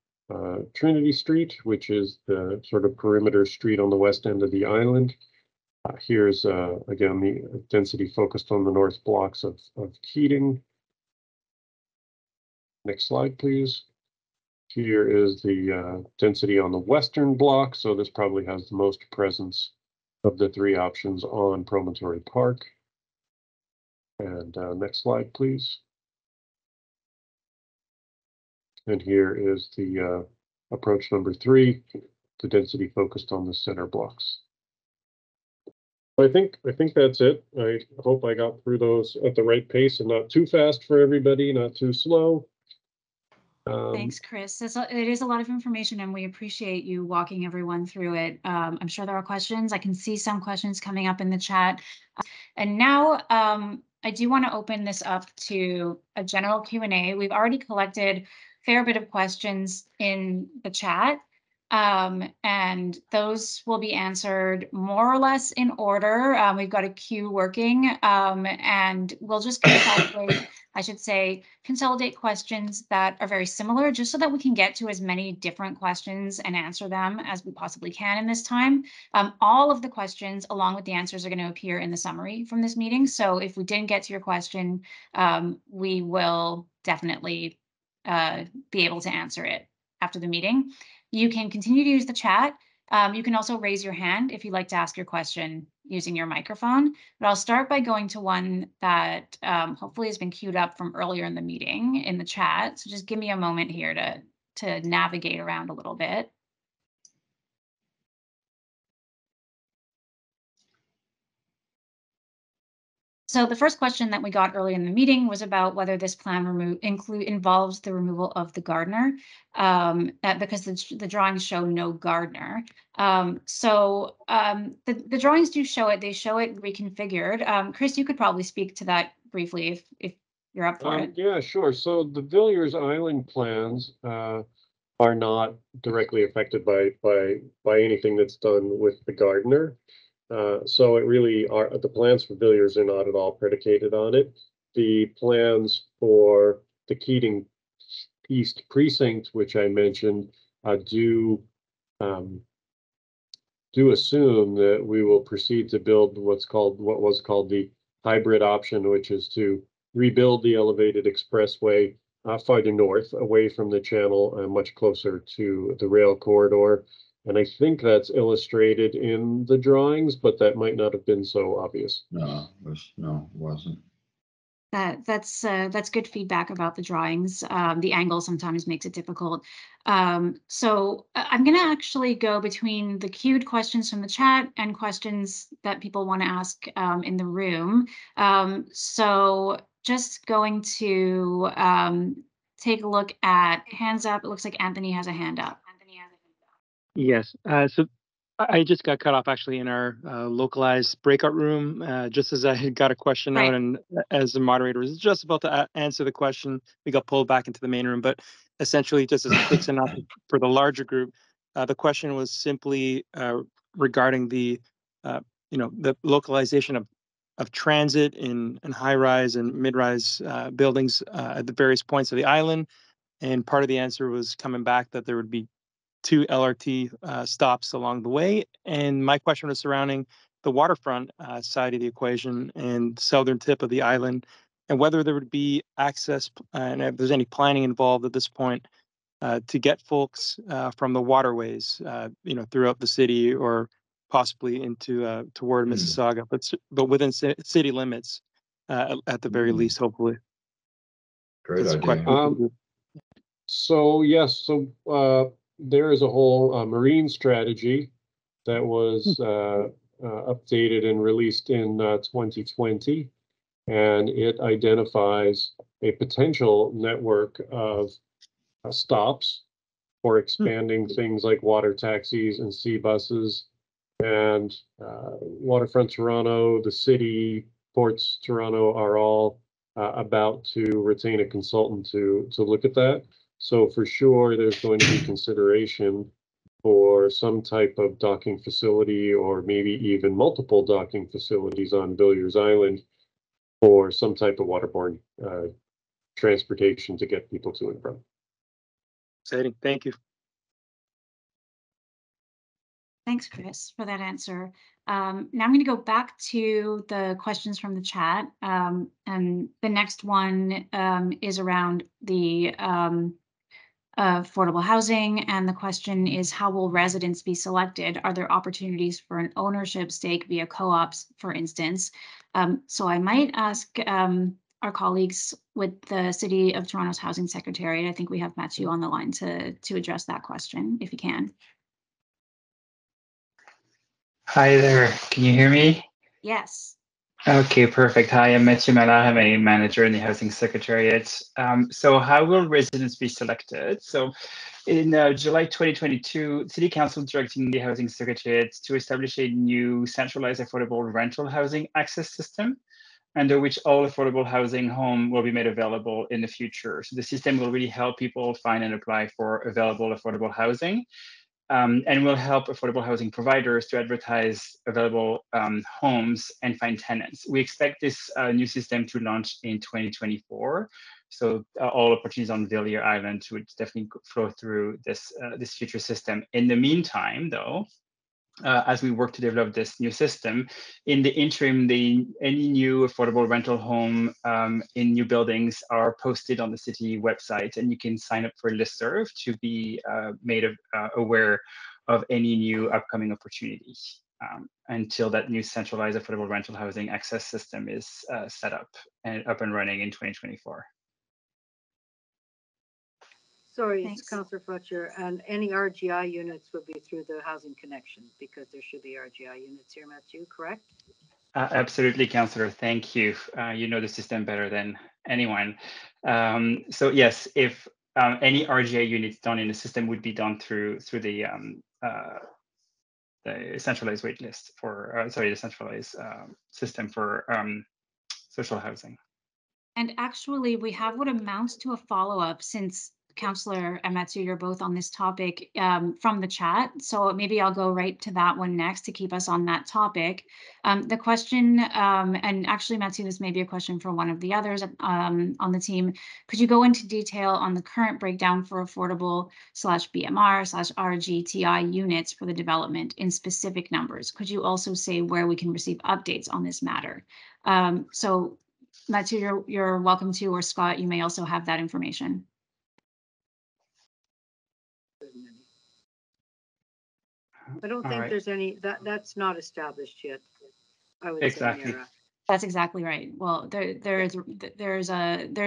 Trinity Street, which is the sort of perimeter street on the west end of the island. Here's, again, the density focused on the north blocks of Keating. Next slide, please. Here is the density on the western block, so this probably has the most presence of the three options on Promontory Park. And next slide, please. And here is the approach number 3, the density focused on the center blocks. I think that's it. I hope I got through those at the right pace and not too fast for everybody, not too slow. Thanks, Chris. It is a lot of information, and we appreciate you walking everyone through it. I'm sure there are questions. I can see some questions coming up in the chat. And now I do want to open this up to a general Q&A. We've already collected a fair bit of questions in the chat. And those will be answered more or less in order. We've got a queue working, and we'll just consolidate questions that are very similar, just so that we can get to as many different questions and answer them as we possibly can in this time. All of the questions, along with the answers, are going to appear in the summary from this meeting. So if we didn't get to your question, we will definitely be able to answer it after the meeting. You can continue to use the chat. You can also raise your hand if you'd like to ask your question using your microphone. But I'll start by going to one that hopefully has been queued up from earlier in the meeting in the chat. So just give me a moment here to navigate around a little bit. So the first question that we got early in the meeting was about whether this plan involves the removal of the gardener, because the drawings show no gardener. The drawings do show it. They show it reconfigured. Chris, you could probably speak to that briefly if you're up for it. Yeah, sure. So the Villiers Island plans are not directly affected by anything that's done with the gardener. So it really are, the plans for Villiers are not at all predicated on it. The plans for the Keating East precinct, which I mentioned, do assume that we will proceed to build what was called the hybrid option, which is to rebuild the elevated expressway farther north, away from the channel, much closer to the rail corridor. And I think that's illustrated in the drawings, but that might not have been so obvious. No, it wasn't. That's good feedback about the drawings. The angle sometimes makes it difficult. So I'm going to actually go between the queued questions from the chat and questions that people want to ask in the room. So just going to take a look at hands up. It looks like Anthony has a hand up. Yes. So I just got cut off actually in our localized breakout room, just as I had got a question out, and as the moderator was just about to answer the question, we got pulled back into the main room. But essentially, just as a quick synopsis for the larger group, the question was simply regarding the, the localization of transit in high-rise and mid-rise buildings at the various points of the island. And part of the answer was coming back that there would be 2 LRT stops along the way. And my question was surrounding the waterfront side of the equation and southern tip of the island, and whether there would be access and if there's any planning involved at this point to get folks from the waterways, throughout the city or possibly into toward Mississauga, but within city limits at the very least, hopefully. Great That's idea. So yes, there is a whole marine strategy that was updated and released in 2020, and it identifies a potential network of stops for expanding things like water taxis and sea buses. And Waterfront Toronto, the city, Ports Toronto are all about to retain a consultant to look at that. So for sure, there's going to be consideration for some type of docking facility, or maybe even multiple docking facilities on Villiers Island for some type of waterborne transportation to get people to and from. Exciting. Thank you. Thanks, Chris, for that answer. Now I'm going to go back to the questions from the chat. And the next one is around the affordable housing. And the question is, how will residents be selected? Are there opportunities for an ownership stake via co-ops, for instance? So I might ask our colleagues with the City of Toronto's Housing Secretariat. I think we have Matthew on the line to address that question, if you can. Hi there, can you hear me? Yes. Okay, perfect. Hi, I'm Matthew Mallard. I'm a manager in the Housing Secretariat. So how will residents be selected? So in July 2022, City Council directing the Housing Secretariat to establish a new centralized affordable rental housing access system, under which all affordable housing home will be made available in the future. So the system will really help people find and apply for available affordable housing. And will help affordable housing providers to advertise available homes and find tenants. We expect this new system to launch in 2024. So all opportunities on Villiers Island would definitely flow through this future system. In the meantime, though, as we work to develop this new system, in the interim, any new affordable rental home in new buildings are posted on the city website, and you can sign up for a listserv to be made aware of any new upcoming opportunities until that new centralized affordable rental housing access system is set up and running in 2024. Sorry, Thanks. it's Councillor Fletcher, and any RGI units would be through the Housing Connection, because there should be RGI units here, Matthew, correct? Absolutely, Councillor. Thank you. You know the system better than anyone. So yes, if any RGI units done in the system would be done through the centralized wait list for the centralized system for social housing. And actually, we have what amounts to a follow-up, since Councillor and Matsu, you're both on this topic from the chat. So maybe I'll go right to that one next to keep us on that topic. The question, and actually Matsu, this may be a question for one of the others on the team. Could you go into detail on the current breakdown for affordable/BMR/RGTI units for the development in specific numbers? Could you also say where we can receive updates on this matter? So Matsu, you're welcome to, or Scott, you may also have that information. I don't think there's any, that's not established yet, I would Exactly. say, Mira. That's exactly right. Well, there's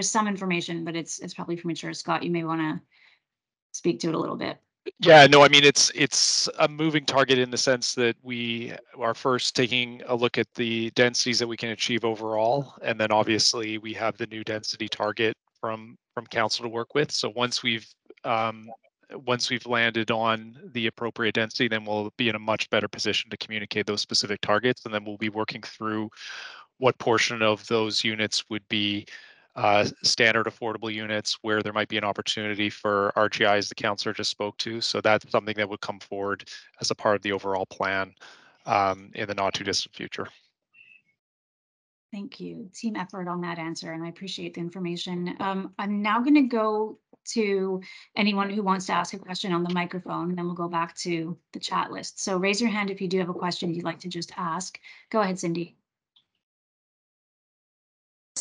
some information, but it's probably premature. Scott, you may want to speak to it a little bit. Yeah, no, I mean, it's a moving target in the sense that we are first taking a look at the densities that we can achieve overall, and then obviously we have the new density target from council to work with. So once we've landed on the appropriate density, then we'll be in a much better position to communicate those specific targets, and then we'll be working through what portion of those units would be standard affordable units where there might be an opportunity for RGI, as the councillor just spoke to. So that's something that would come forward as a part of the overall plan in the not too distant future. Thank you. Team effort on that answer, and I appreciate the information. I'm now going to go to anyone who wants to ask a question on the microphone, and then we'll go back to the chat list. So raise your hand if you do have a question you'd like to just ask. Go ahead, Cindy.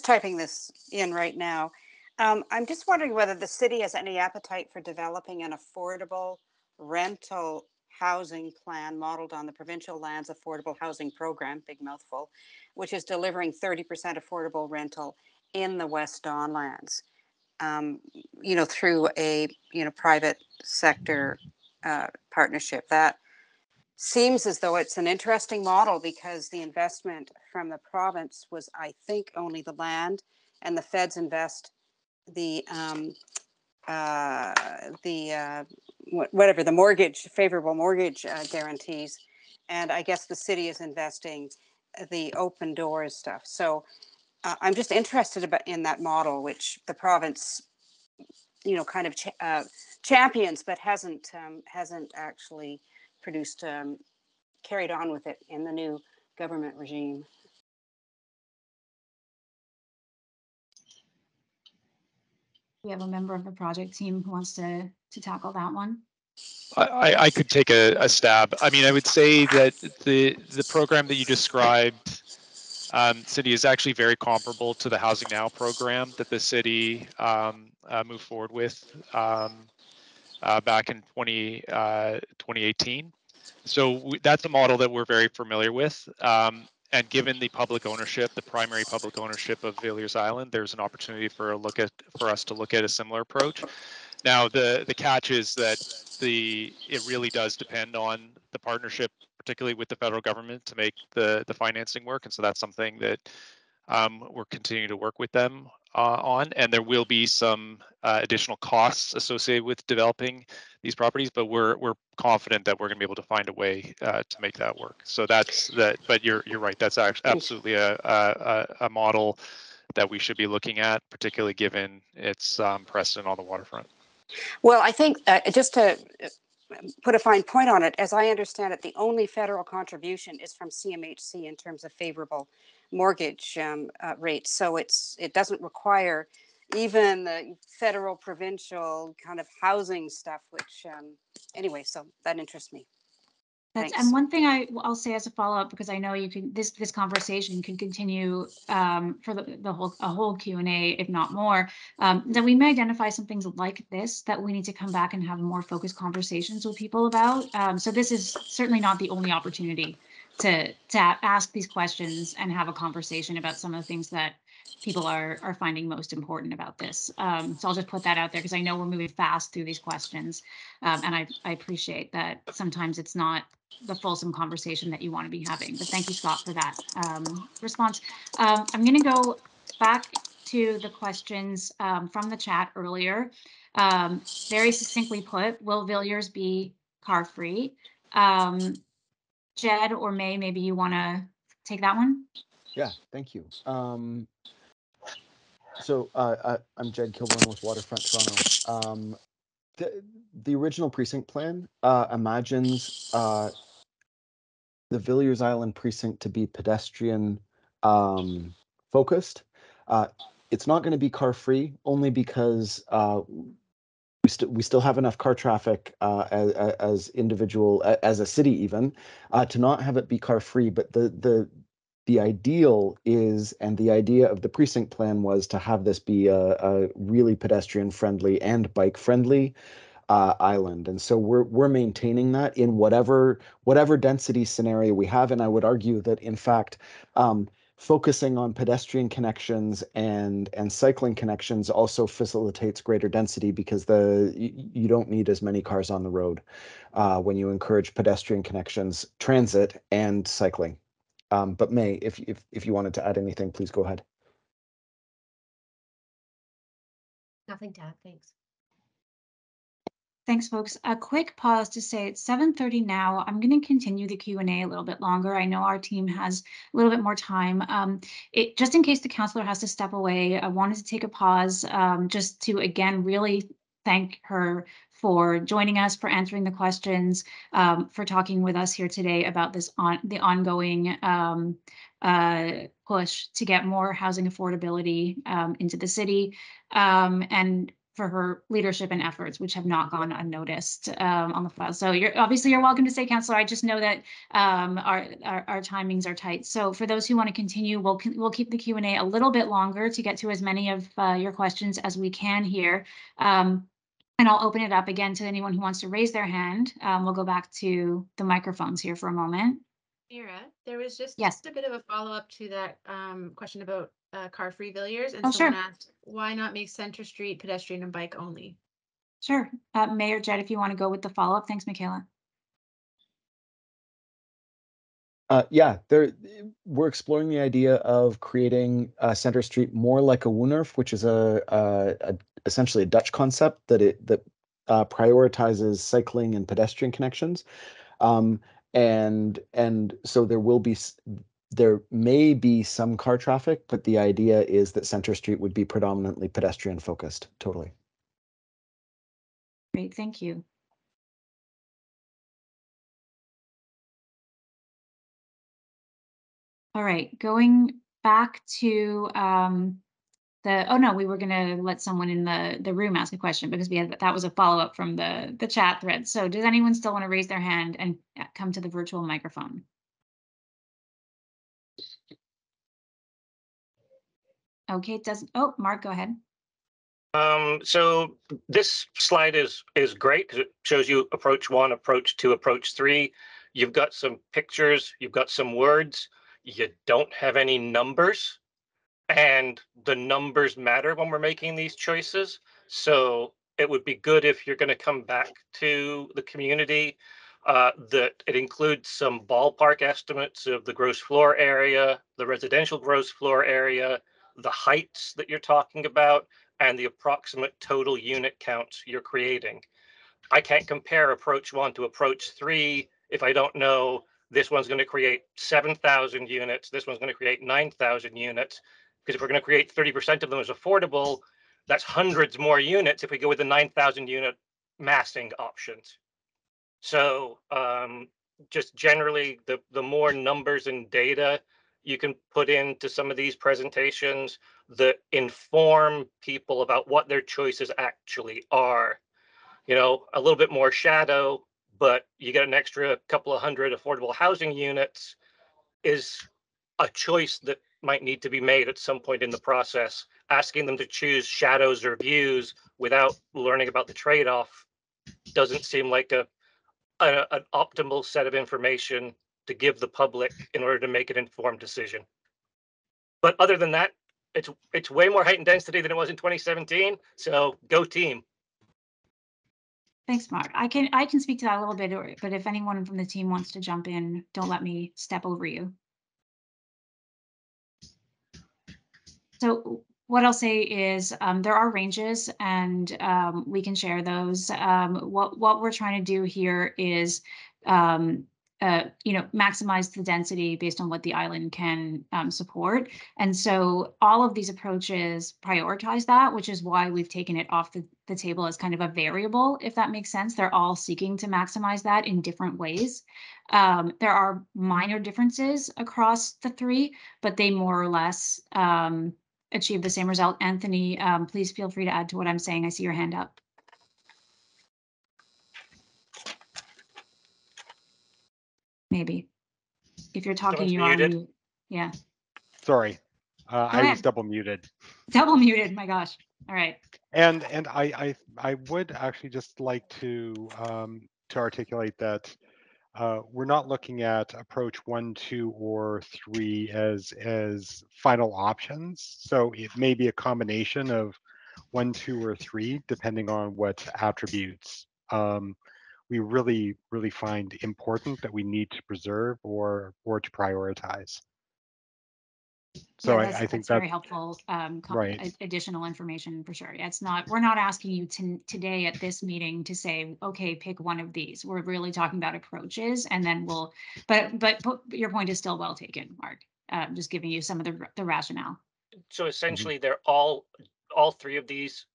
Typing this in right now. I'm just wondering whether the city has any appetite for developing an affordable rental housing plan modeled on the provincial lands affordable housing program, big mouthful, which is delivering 30% affordable rental in the West Don lands, through a, private sector partnership. That seems as though it's an interesting model because the investment from the province was, I think, only the land, and the feds invest the mortgage, favorable mortgage guarantees, and I guess the city is investing the open doors stuff. So I'm just interested in that model, which the province, kind of champions, but hasn't actually produced. Carried on with it in the new government regime. We have a member of the project team who wants to tackle that one. I could take a stab. I mean, I would say that the program that you described, city, is actually very comparable to the Housing Now program that the city moved forward with back in 2018. So that's a model that we're very familiar with. And given the public ownership, the primary public ownership of Villiers Island, there's an opportunity for us to look at a similar approach. Now, the catch is that it really does depend on the partnership, particularly with the federal government, to make the financing work. And so that's something that we're continuing to work with them on, and there will be some additional costs associated with developing these properties, but we're confident that we're going to be able to find a way to make that work. So that's that. But you're right. That's absolutely a model that we should be looking at, particularly given its precedent on the waterfront. Well, I think just to put a fine point on it, as I understand it, the only federal contribution is from CMHC in terms of favorable mortgage rates. So it doesn't require even the federal, provincial kind of housing stuff, which anyway, so that interests me. And one thing I'll say as a follow-up, because I know you can this conversation can continue for the whole Q&A, if not more, that we may identify some things like this that we need to come back and have more focused conversations with people about. So this is certainly not the only opportunity to ask these questions and have a conversation about some of the things that people are finding most important about this. So I'll just put that out there because I know we're moving fast through these questions, and I appreciate that sometimes it's not the fulsome conversation that you want to be having. But thank you, Scott, for that response. I'm going to go back to the questions from the chat earlier. Very succinctly put, will Villiers be car free? Jed or May, maybe you want to take that one? Yeah, thank you. So I'm Jed Kilborn with Waterfront Toronto. The original precinct plan imagines the Villiers Island precinct to be pedestrian focused. It's not going to be car free only because we still have enough car traffic as a city even to not have it be car free. But the ideal is, and the idea of the precinct plan was to have this be a really pedestrian friendly and bike friendly island. And so we're maintaining that in whatever density scenario we have. And I would argue that in fact, focusing on pedestrian connections and cycling connections also facilitates greater density because you don't need as many cars on the road when you encourage pedestrian connections, transit, and cycling. But May, if you wanted to add anything, please go ahead. Nothing to add, thanks. Thanks, folks. A quick pause to say it's 7:30 now. I'm going to continue the Q&A a little bit longer. I know our team has a little bit more time. Just in case the councillor has to step away, I wanted to take a pause just to, again, really thank her for joining us, for answering the questions, for talking with us here today about the ongoing push to get more housing affordability into the city, and for her leadership and efforts, which have not gone unnoticed on the file. So you're welcome to stay, Councillor. I just know that our timings are tight. So for those who want to continue, we'll keep the Q&A a little bit longer to get to as many of your questions as we can here. And I'll open it up again to anyone who wants to raise their hand. We'll go back to the microphones here for a moment. Mira, there was just Yes. a bit of a follow-up to that question about car-free Villiers, and Oh, someone sure. asked, why not make Centre Street pedestrian and bike only? Sure. Mayor Jed, if you want to go with the follow-up. Thanks, Michaela. Yeah, we're exploring the idea of creating Centre Street more like a Woonerf, which is essentially a Dutch concept that prioritizes cycling and pedestrian connections. And so there may be some car traffic, but the idea is that Centre Street would be predominantly pedestrian focused. Totally. Great, thank you. All right, going back to oh no, we were gonna let someone in the room ask a question because that was a follow-up from the chat thread. So does anyone still want to raise their hand and come to the virtual microphone? Okay, it doesn't. Oh, Mark, go ahead. So this slide is great because it shows you approach 1, approach 2, approach 3. You've got some pictures, you've got some words, you don't have any numbers, and the numbers matter when we're making these choices. So it would be good if you're going to come back to the community that it includes some ballpark estimates of the gross floor area, the residential gross floor area, the heights that you're talking about, and the approximate total unit count you're creating. I can't compare approach 1 to approach 3 if I don't know this one's going to create 7,000 units, this one's going to create 9,000 units, because if we're going to create 30% of them as affordable, that's hundreds more units if we go with the 9,000 unit massing options. So just generally, the more numbers and data you can put into some of these presentations that inform people about what their choices actually are. You know, a little bit more shadow, but you get an extra couple of hundred affordable housing units is a choice that might need to be made at some point in the process. Asking them to choose shadows or views without learning about the trade-off doesn't seem like an optimal set of information to give the public in order to make an informed decision. But other than that, it's way more height and density than it was in 2017. So go team. Thanks, Mark. I can speak to that a little bit, but if anyone from the team wants to jump in, don't let me step over you. So what I'll say is there are ranges, and we can share those. What we're trying to do here is maximize the density based on what the island can support. And so all of these approaches prioritize that, which is why we've taken it off the table as kind of a variable, if that makes sense. They're all seeking to maximize that in different ways. There are minor differences across the three, but they more or less achieve the same result. Anthony, please feel free to add to what I'm saying. I see your hand up. Maybe. If you're talking, Someone's you're on muted. mute. Yeah. Sorry, I was ahead. double muted. Double muted, my gosh. All right. And I would actually just like to articulate that we're not looking at approach 1, 2, or 3 as final options. So it may be a combination of 1, 2, or 3, depending on what attributes we really find important that we need to preserve or to prioritize. So yeah, I think that's very helpful. right. Additional information for sure. We're not asking you today at this meeting to say, okay, pick one of these. We're really talking about approaches, and then we'll. But your point is still well taken, Mark. Just giving you some of the rationale. So essentially, they're all three of these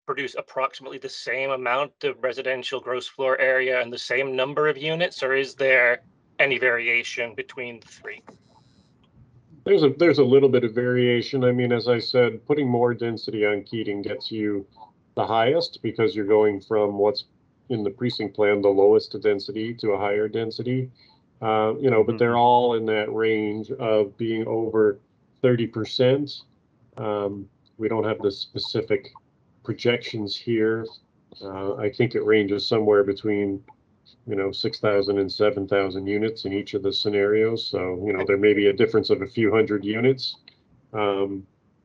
produce approximately the same amount of residential gross floor area and the same number of units, or is there any variation between the three? There's a little bit of variation. I mean, as I said, putting more density on Keating gets you the highest because you're going from what's in the precinct plan, the lowest density, to a higher density. But they're all in that range of being over 30%. We don't have the specific projections here. I think it ranges somewhere between 6,000 and 7,000 units in each of the scenarios. So, there may be a difference of a few hundred units.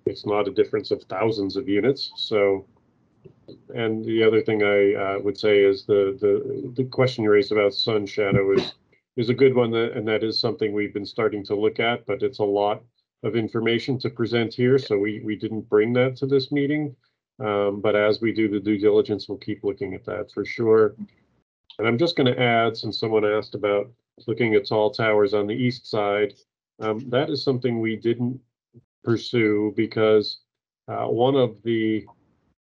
It's not a difference of thousands of units. So, and the other thing I would say is the question you raised about sun shadow is a good one, and that is something we've been starting to look at, but it's a lot of information to present here. So we didn't bring that to this meeting. But as we do the due diligence, we'll keep looking at that for sure. And I'm just going to add, since someone asked about looking at tall towers on the east side, that is something we didn't pursue because one of the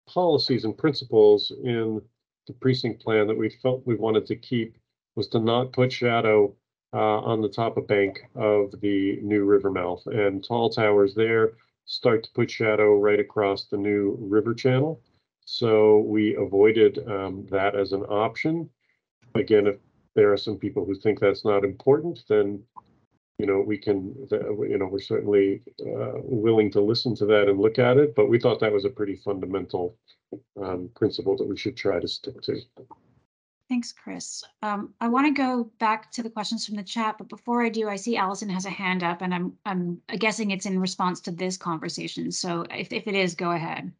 policies and principles in the precinct plan that we felt we wanted to keep was to not put shadow on the top of bank of the new river mouth. And tall towers there start to put shadow right across the new river channel. So we avoided that as an option. Again, if there are some people who think that's not important, then we can, we're certainly willing to listen to that and look at it. But we thought that was a pretty fundamental principle that we should try to stick to. Thanks, Chris. I want to go back to the questions from the chat, but before I do, I see Allison has a hand up, and I'm guessing it's in response to this conversation. So if it is, go ahead.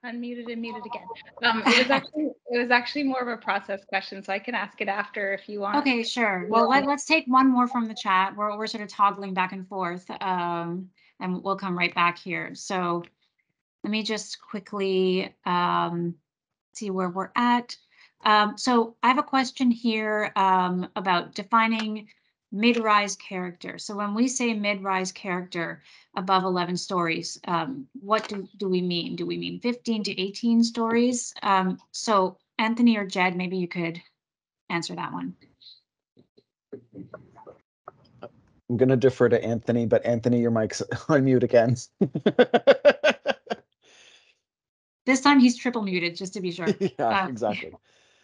Unmuted and muted again. It was actually more of a process question, so I can ask it after if you want. Okay, sure. Well, let's take one more from the chat. We're sort of toggling back and forth, and we'll come right back here. So let me just quickly see where we're at. So I have a question here about defining mid-rise character. So when we say mid-rise character above 11 stories, what do we mean? Do we mean 15 to 18 stories? So Anthony or Jed, maybe you could answer that one. I'm going to defer to Anthony, but Anthony, your mic's on mute again. This time he's triple muted, just to be sure. Yeah, exactly.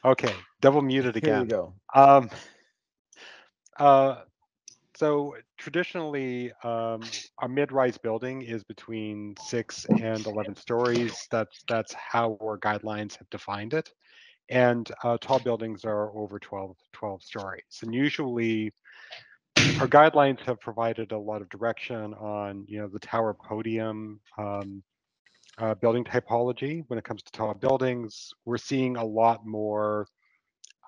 Okay, double muted again. Here you go. So traditionally, a mid-rise building is between 6 and 11 stories. That's how our guidelines have defined it. And tall buildings are over 12 stories. And usually, our guidelines have provided a lot of direction on, the tower podium building typology. When it comes to tall buildings, we're seeing a lot more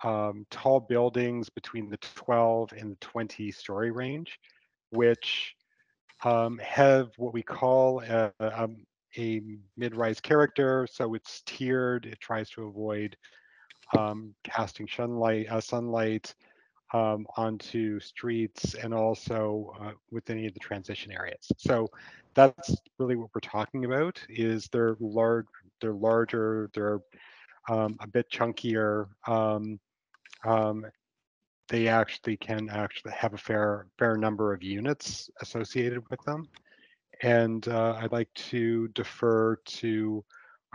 tall buildings between the 12 and the 20 story range, which have what we call a mid-rise character, so it's tiered. It tries to avoid casting sunlight onto streets and also with any of the transition areas. So that's really what we're talking about. Is they're larger, they're a bit chunkier. They actually can have a fair number of units associated with them. And I'd like to defer to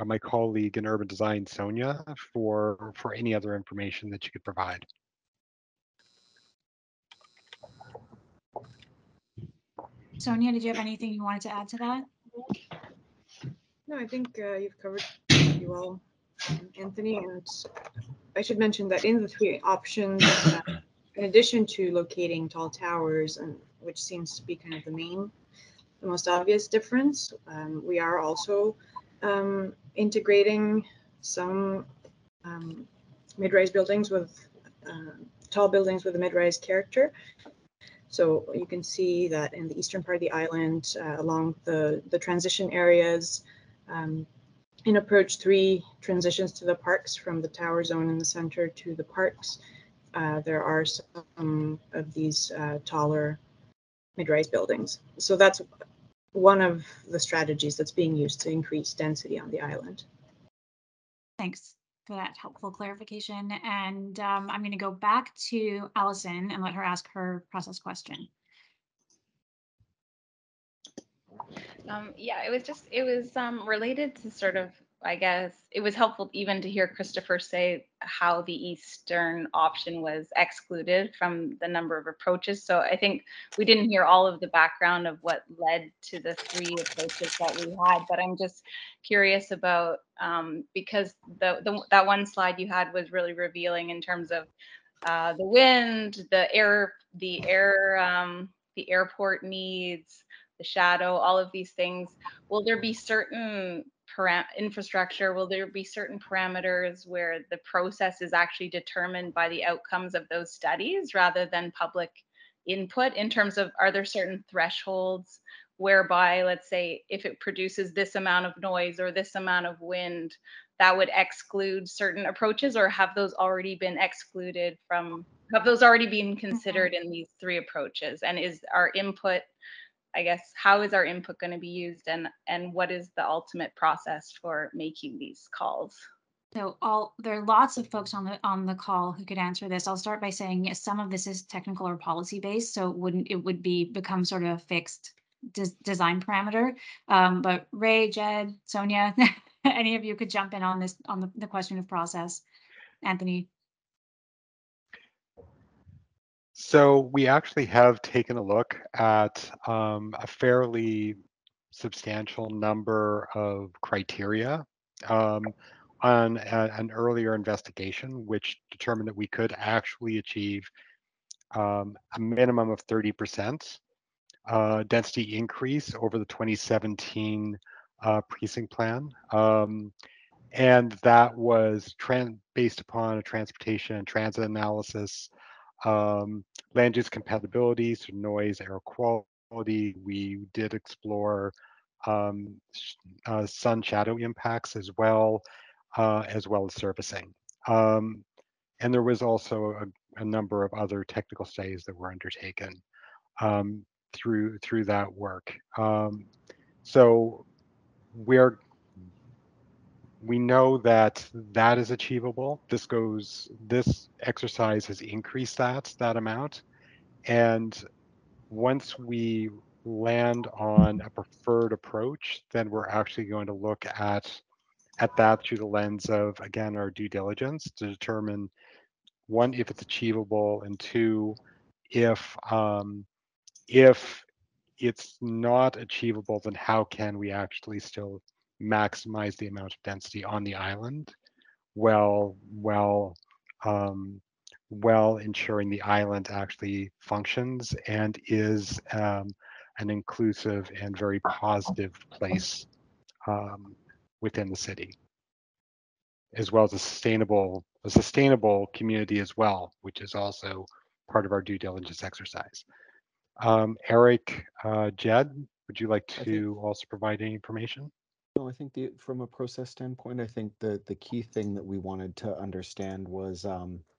my colleague in urban design, Sonia, for any other information that you could provide. Sonia, did you have anything you wanted to add to that? No, I think you've covered pretty well, Anthony. And I should mention that in the three options, in addition to locating tall towers, and which seems to be kind of the most obvious difference, we are also integrating some mid-rise buildings with tall buildings with a mid-rise character. So you can see that in the eastern part of the island, along the transition areas, in approach 3 transitions to the parks from the tower zone in the center to the parks, there are some of these taller mid-rise buildings. So that's one of the strategies that's being used to increase density on the island. Thanks for that helpful clarification. And I'm going to go back to Allison and let her ask her process question. Yeah, it was related to sort of, I guess, it was helpful even to hear Christopher say how the Eastern option was excluded from the number of approaches. So I think we didn't hear all of the background of what led to the 3 approaches that we had, but I'm just curious about, because that one slide you had was really revealing in terms of the wind, the airport needs, the shadow, all of these things. Will there be certain infrastructure? Will there be certain parameters where the process is actually determined by the outcomes of those studies rather than public input, in terms of, are there certain thresholds whereby, let's say, if it produces this amount of noise or this amount of wind, that would exclude certain approaches, or have those already been excluded from, have those already been considered in these 3 approaches? And is our input, I guess, how is our input going to be used, and what is the ultimate process for making these calls? So there are lots of folks on the call who could answer this. I'll start by saying, yes, some of this is technical or policy based, so it would become sort of a fixed design parameter. But Ray, Jed, Sonia, any of you could jump in on this, on the question of process. Anthony. So we actually have taken a look at a fairly substantial number of criteria on an earlier investigation, which determined that we could actually achieve a minimum of 30% density increase over the 2017 precinct plan. And that was based upon a transportation and transit analysis, land use compatibility, so noise, air quality. We did explore sun shadow impacts as well as servicing. And there was also a number of other technical studies that were undertaken through that work. So we know that is achievable. This exercise has increased that amount. And once we land on a preferred approach, then we're actually going to look at that through the lens of, again, our due diligence to determine, 1, if it's achievable, and 2, if it's not achievable, then how can we actually still maximize the amount of density on the island while ensuring the island actually functions and is an inclusive and very positive place within the city, as well as a sustainable community as well, which is also part of our due diligence exercise. Eric, Jed, would you like to also provide any information? I think from a process standpoint, I think the key thing that we wanted to understand was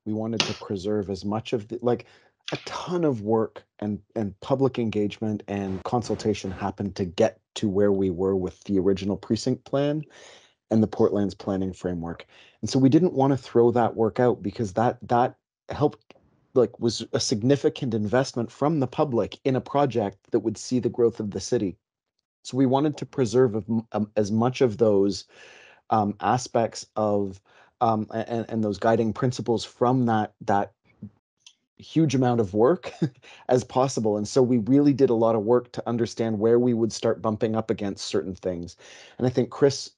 we wanted to preserve as much of the, like, a ton of work and public engagement and consultation happened to get to where we were with the original precinct plan and the Portland's planning framework. And so we didn't want to throw that work out because that helped, like, was a significant investment from the public in a project that would see the growth of the city. So we wanted to preserve as much of those aspects of and those guiding principles from that huge amount of work as possible. And so we really did a lot of work to understand where we would start bumping up against certain things. And I think Chris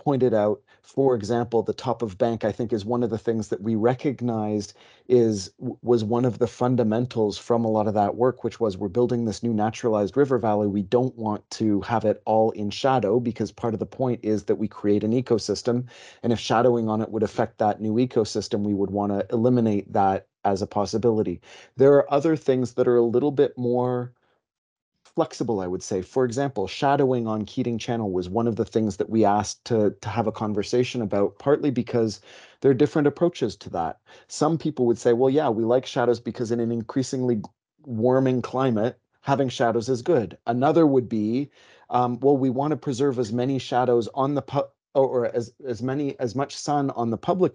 pointed out, for example, the top of bank, I think, is one of the things that we recognized was one of the fundamentals from a lot of that work, which was we're building this new naturalized river valley. We don't want to have it all in shadow because part of the point is that we create an ecosystem. And if shadowing on it would affect that new ecosystem, we would want to eliminate that as a possibility. There are other things that are a little bit more flexible, I would say. For example, shadowing on Keating Channel was one of the things that we asked to have a conversation about, partly because there are different approaches to that. Some people would say, well, yeah, we like shadows because in an increasingly warming climate, having shadows is good. Another would be, well, we want to preserve as many shadows on the or as much sun on the public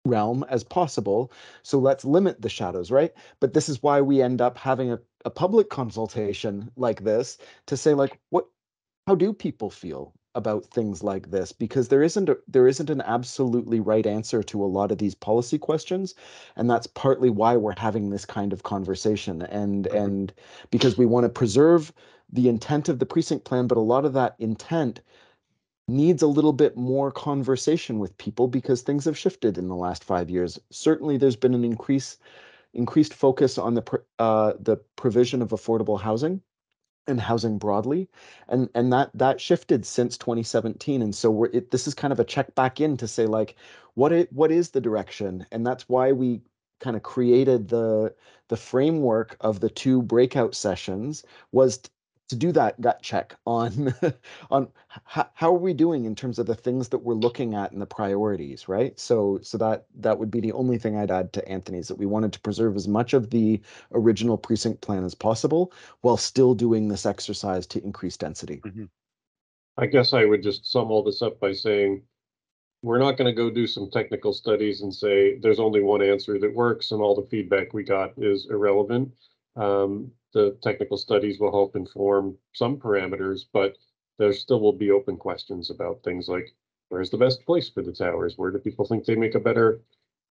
realm as possible. So let's limit the shadows, right? But this is why we end up having a public consultation like this to say, like, how do people feel about things like this? Because there isn't an absolutely right answer to a lot of these policy questions. And that's partly why we're having this kind of conversation. And because we want to preserve the intent of the precinct plan, but a lot of that intent needs a little bit more conversation with people because things have shifted in the last 5 years. Certainly, there's been an increased focus on the provision of affordable housing and housing broadly, and that shifted since 2017. And so this is kind of a check back in to say, like, what is the direction? And that's why we kind of created the framework of the 2 breakout sessions, was to do that gut check on on how are we doing in terms of the things that we're looking at and the priorities, right? So that would be the only thing I'd add to Anthony's, that we wanted to preserve as much of the original precinct plan as possible while still doing this exercise to increase density. Mm-hmm. I guess I would just sum all this up by saying we're not going to go do some technical studies and say there's only one answer that works and all the feedback we got is irrelevant. The technical studies will help inform some parameters, but there still will be open questions about things like, where's the best place for the towers? Where do people think they make a better,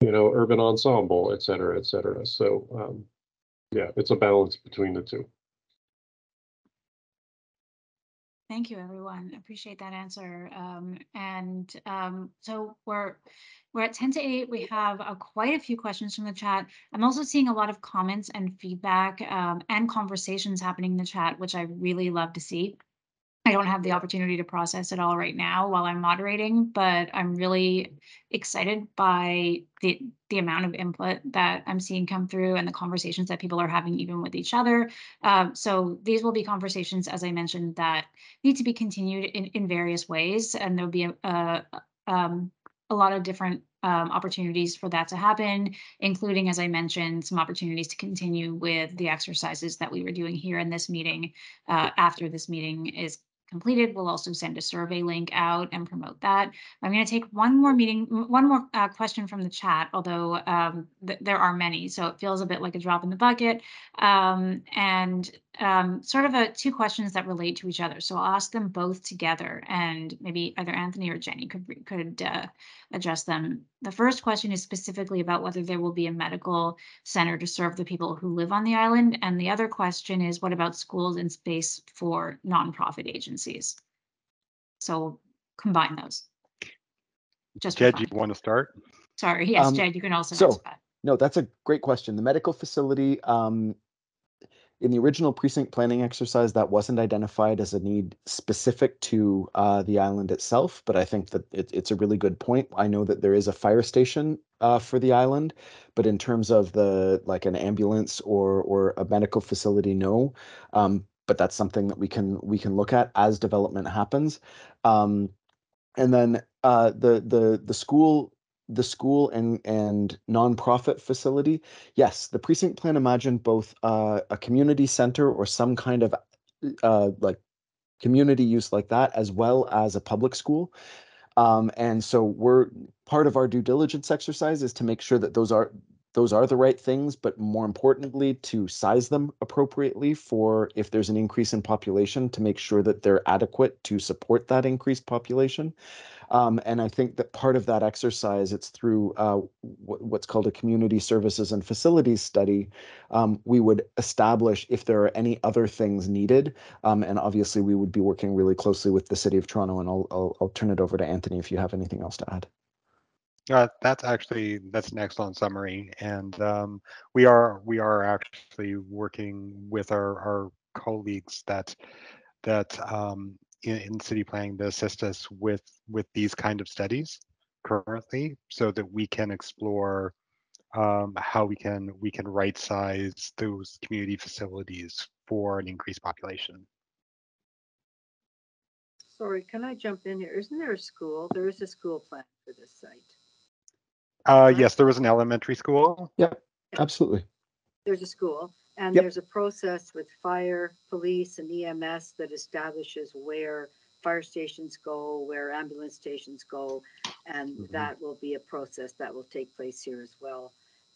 urban ensemble, et cetera, et cetera. So yeah, it's a balance between the two. Thank you, everyone. Appreciate that answer. So we're at 10 to 8. We have quite a few questions from the chat. I'm also seeing a lot of comments and feedback and conversations happening in the chat, which I really love to see. I don't have the opportunity to process it all right now while I'm moderating, but I'm really excited by the amount of input that I'm seeing come through and the conversations that people are having even with each other. So these will be conversations, as I mentioned, that need to be continued in various ways, and there'll be a lot of different opportunities for that to happen, including, as I mentioned, some opportunities to continue with the exercises that we were doing here in this meeting. After this meeting is completed, we'll also send a survey link out and promote that. I'm going to take one more question from the chat, although there are many, so it feels a bit like a drop in the bucket. Sort of 2 questions that relate to each other. So I'll ask them both together, and maybe either Anthony or Jenny could address them. The first question is specifically about whether there will be a medical center to serve the people who live on the island. And the other question is, what about schools and space for nonprofit agencies? So combine those. Just Jed, you want to start? Sorry, yes, Jed, you can also answer that. No, that's a great question. The medical facility, in the original precinct planning exercise, that wasn't identified as a need specific to the island itself, but I think that it's a really good point. I know that there is a fire station for the island, but in terms of an ambulance or a medical facility, no. but that's something that we can look at as development happens. And then the school and nonprofit facility. Yes, the precinct plan imagined both a community center or some kind of like community use like that, as well as a public school. And so part of our due diligence exercise is to make sure that those are the right things, but more importantly, to size them appropriately for if there's an increase in population, to make sure that they're adequate to support that increased population. And I think that part of that exercise, it's through what's called a community services and facilities study. We would establish if there are any other things needed. And obviously we would be working really closely with the City of Toronto, and I'll turn it over to Anthony if you have anything else to add. That's an excellent summary, and we are actually working with our colleagues that in city planning to assist us with these kind of studies currently, so that we can explore how we can right size those community facilities for an increased population. Sorry, can I jump in here? Isn't there a school? There is a school plan for this site. Yes, there was an elementary school. Yep, absolutely. There's a school, and Yep. there's a process with fire, police, and EMS that establishes where fire stations go, where ambulance stations go, and that will be a process that will take place here as well.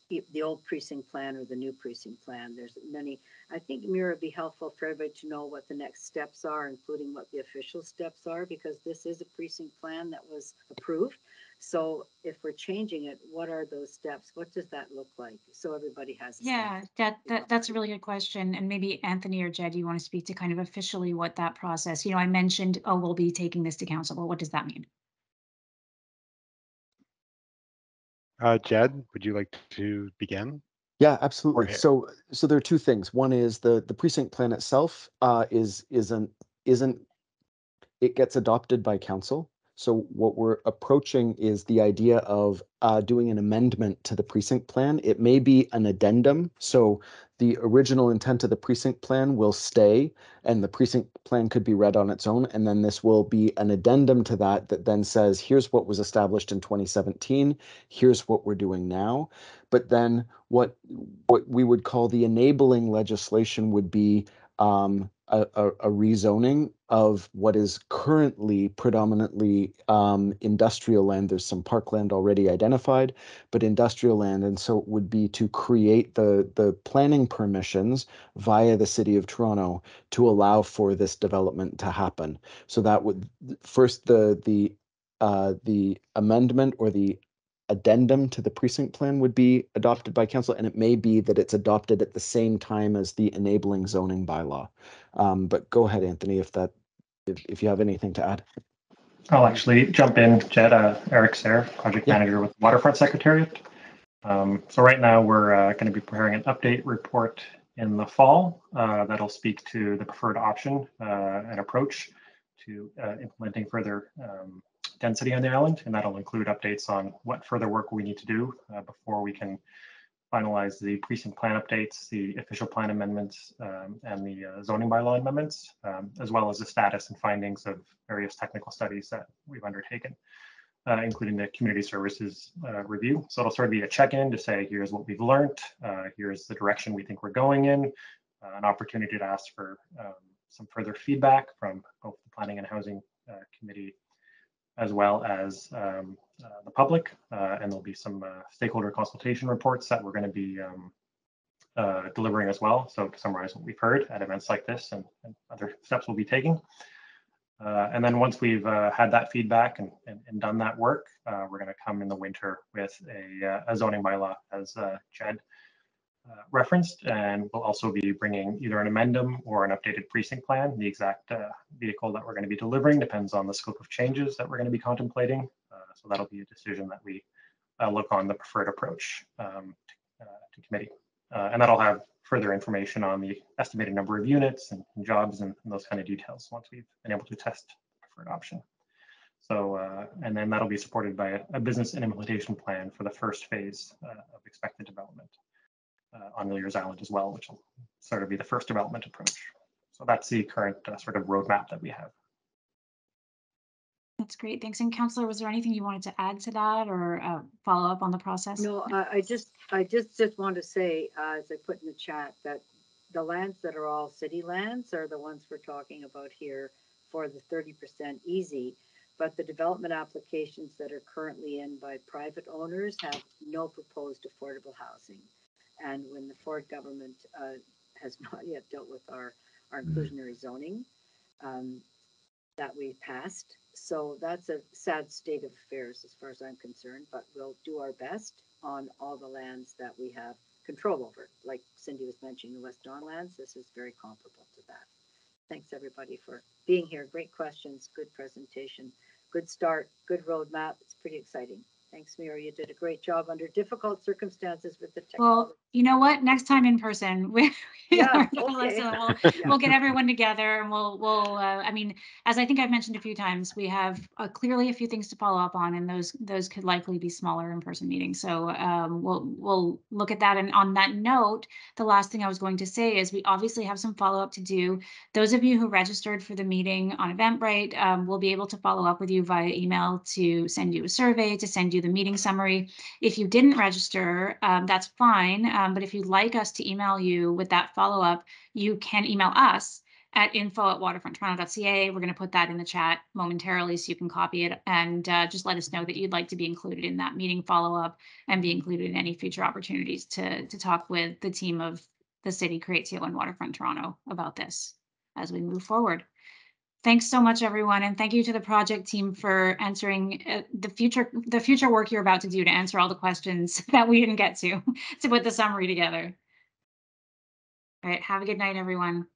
The old precinct plan or the new precinct plan. There's many. I think, Mira, it'd be helpful for everybody to know what the next steps are, including what the official steps are, because this is a precinct plan that was approved. So if we're changing it, what are those steps? What does that look like? So everybody has a Yeah, sense. that's a really good question. And maybe Anthony or Jed, you want to speak to kind of officially what that process, I mentioned, oh, we'll be taking this to council. Well, what does that mean? Jed, would you like to begin? Yeah, absolutely. So there are two things. One is the precinct plan itself isn't it gets adopted by council. So what we're approaching is the idea of doing an amendment to the precinct plan. It may be an addendum. So the original intent of the precinct plan will stay, and the precinct plan could be read on its own. And then this will be an addendum to that then says, here's what was established in 2017. Here's what we're doing now. But then what we would call the enabling legislation would be a rezoning of what is currently predominantly industrial land. There's some parkland already identified, but industrial land. And so it would be to create the planning permissions via the City of Toronto to allow for this development to happen. So that would first the amendment or the addendum to the precinct plan would be adopted by council, and it may be that it's adopted at the same time as the enabling zoning bylaw. But go ahead, Anthony, if you have anything to add. I'll actually jump in, Jed. Eric Sayre, project manager with Waterfront Secretariat. So right now we're going to be preparing an update report in the fall that'll speak to the preferred option and approach to implementing further density on the island, and that'll include updates on what further work we need to do before we can finalize the precinct plan updates, the official plan amendments, and the zoning bylaw amendments, as well as the status and findings of various technical studies that we've undertaken, including the community services review. So it'll sort of be a check-in to say, here's what we've learned, here's the direction we think we're going in, an opportunity to ask for some further feedback from both the Planning and Housing Committee as well as the public, and there'll be some stakeholder consultation reports that we're going to be delivering as well. So to summarize what we've heard at events like this and other steps we'll be taking. And then once we've had that feedback and done that work, we're going to come in the winter with a zoning bylaw, as Jed referenced, and we'll also be bringing either an amendum or an updated precinct plan. The exact vehicle that we're going to be delivering depends on the scope of changes that we're going to be contemplating. So that'll be a decision that we look on the preferred approach to committee. And that'll have further information on the estimated number of units and jobs and those kind of details once we've been able to test the preferred option. So, and then that'll be supported by a business and implementation plan for the first phase of expected development on Villiers Island as well, which will sort of be the first development approach. So that's the current sort of roadmap that we have. That's great. Thanks. And Councillor, was there anything you wanted to add to that or follow up on the process? No, I just want to say, as I put in the chat, that the lands that are all city lands are the ones we're talking about here for the 30% easy. But the development applications that are currently in by private owners have no proposed affordable housing. And when the Ford government has not yet dealt with our inclusionary zoning that we passed. So that's a sad state of affairs as far as I'm concerned, but we'll do our best on all the lands that we have control over. Like Cindy was mentioning, the West Don lands, this is very comparable to that. Thanks everybody for being here. Great questions, good presentation, good start, good roadmap. It's pretty exciting. Thanks, Mira. You did a great job under difficult circumstances with the technology. Well, you know what? Next time in person, we'll get everyone together, and we'll. I mean, as I think I've mentioned a few times, we have clearly a few things to follow up on, and those could likely be smaller in-person meetings. So we'll look at that. And on that note, the last thing I was going to say is we obviously have some follow-up to do. Those of you who registered for the meeting on Eventbrite will be able to follow up with you via email to send you a survey, to send you the meeting summary. If you didn't register, that's fine. But if you'd like us to email you with that follow-up, you can email us at info@waterfronttoronto.ca. We're going to put that in the chat momentarily so you can copy it, and just let us know that you'd like to be included in that meeting follow-up and be included in any future opportunities to talk with the team of the city, CreateTO and Waterfront Toronto about this as we move forward. Thanks so much, everyone, and thank you to the project team for answering the future work you're about to do to answer all the questions that we didn't get to put the summary together. All right, have a good night, everyone.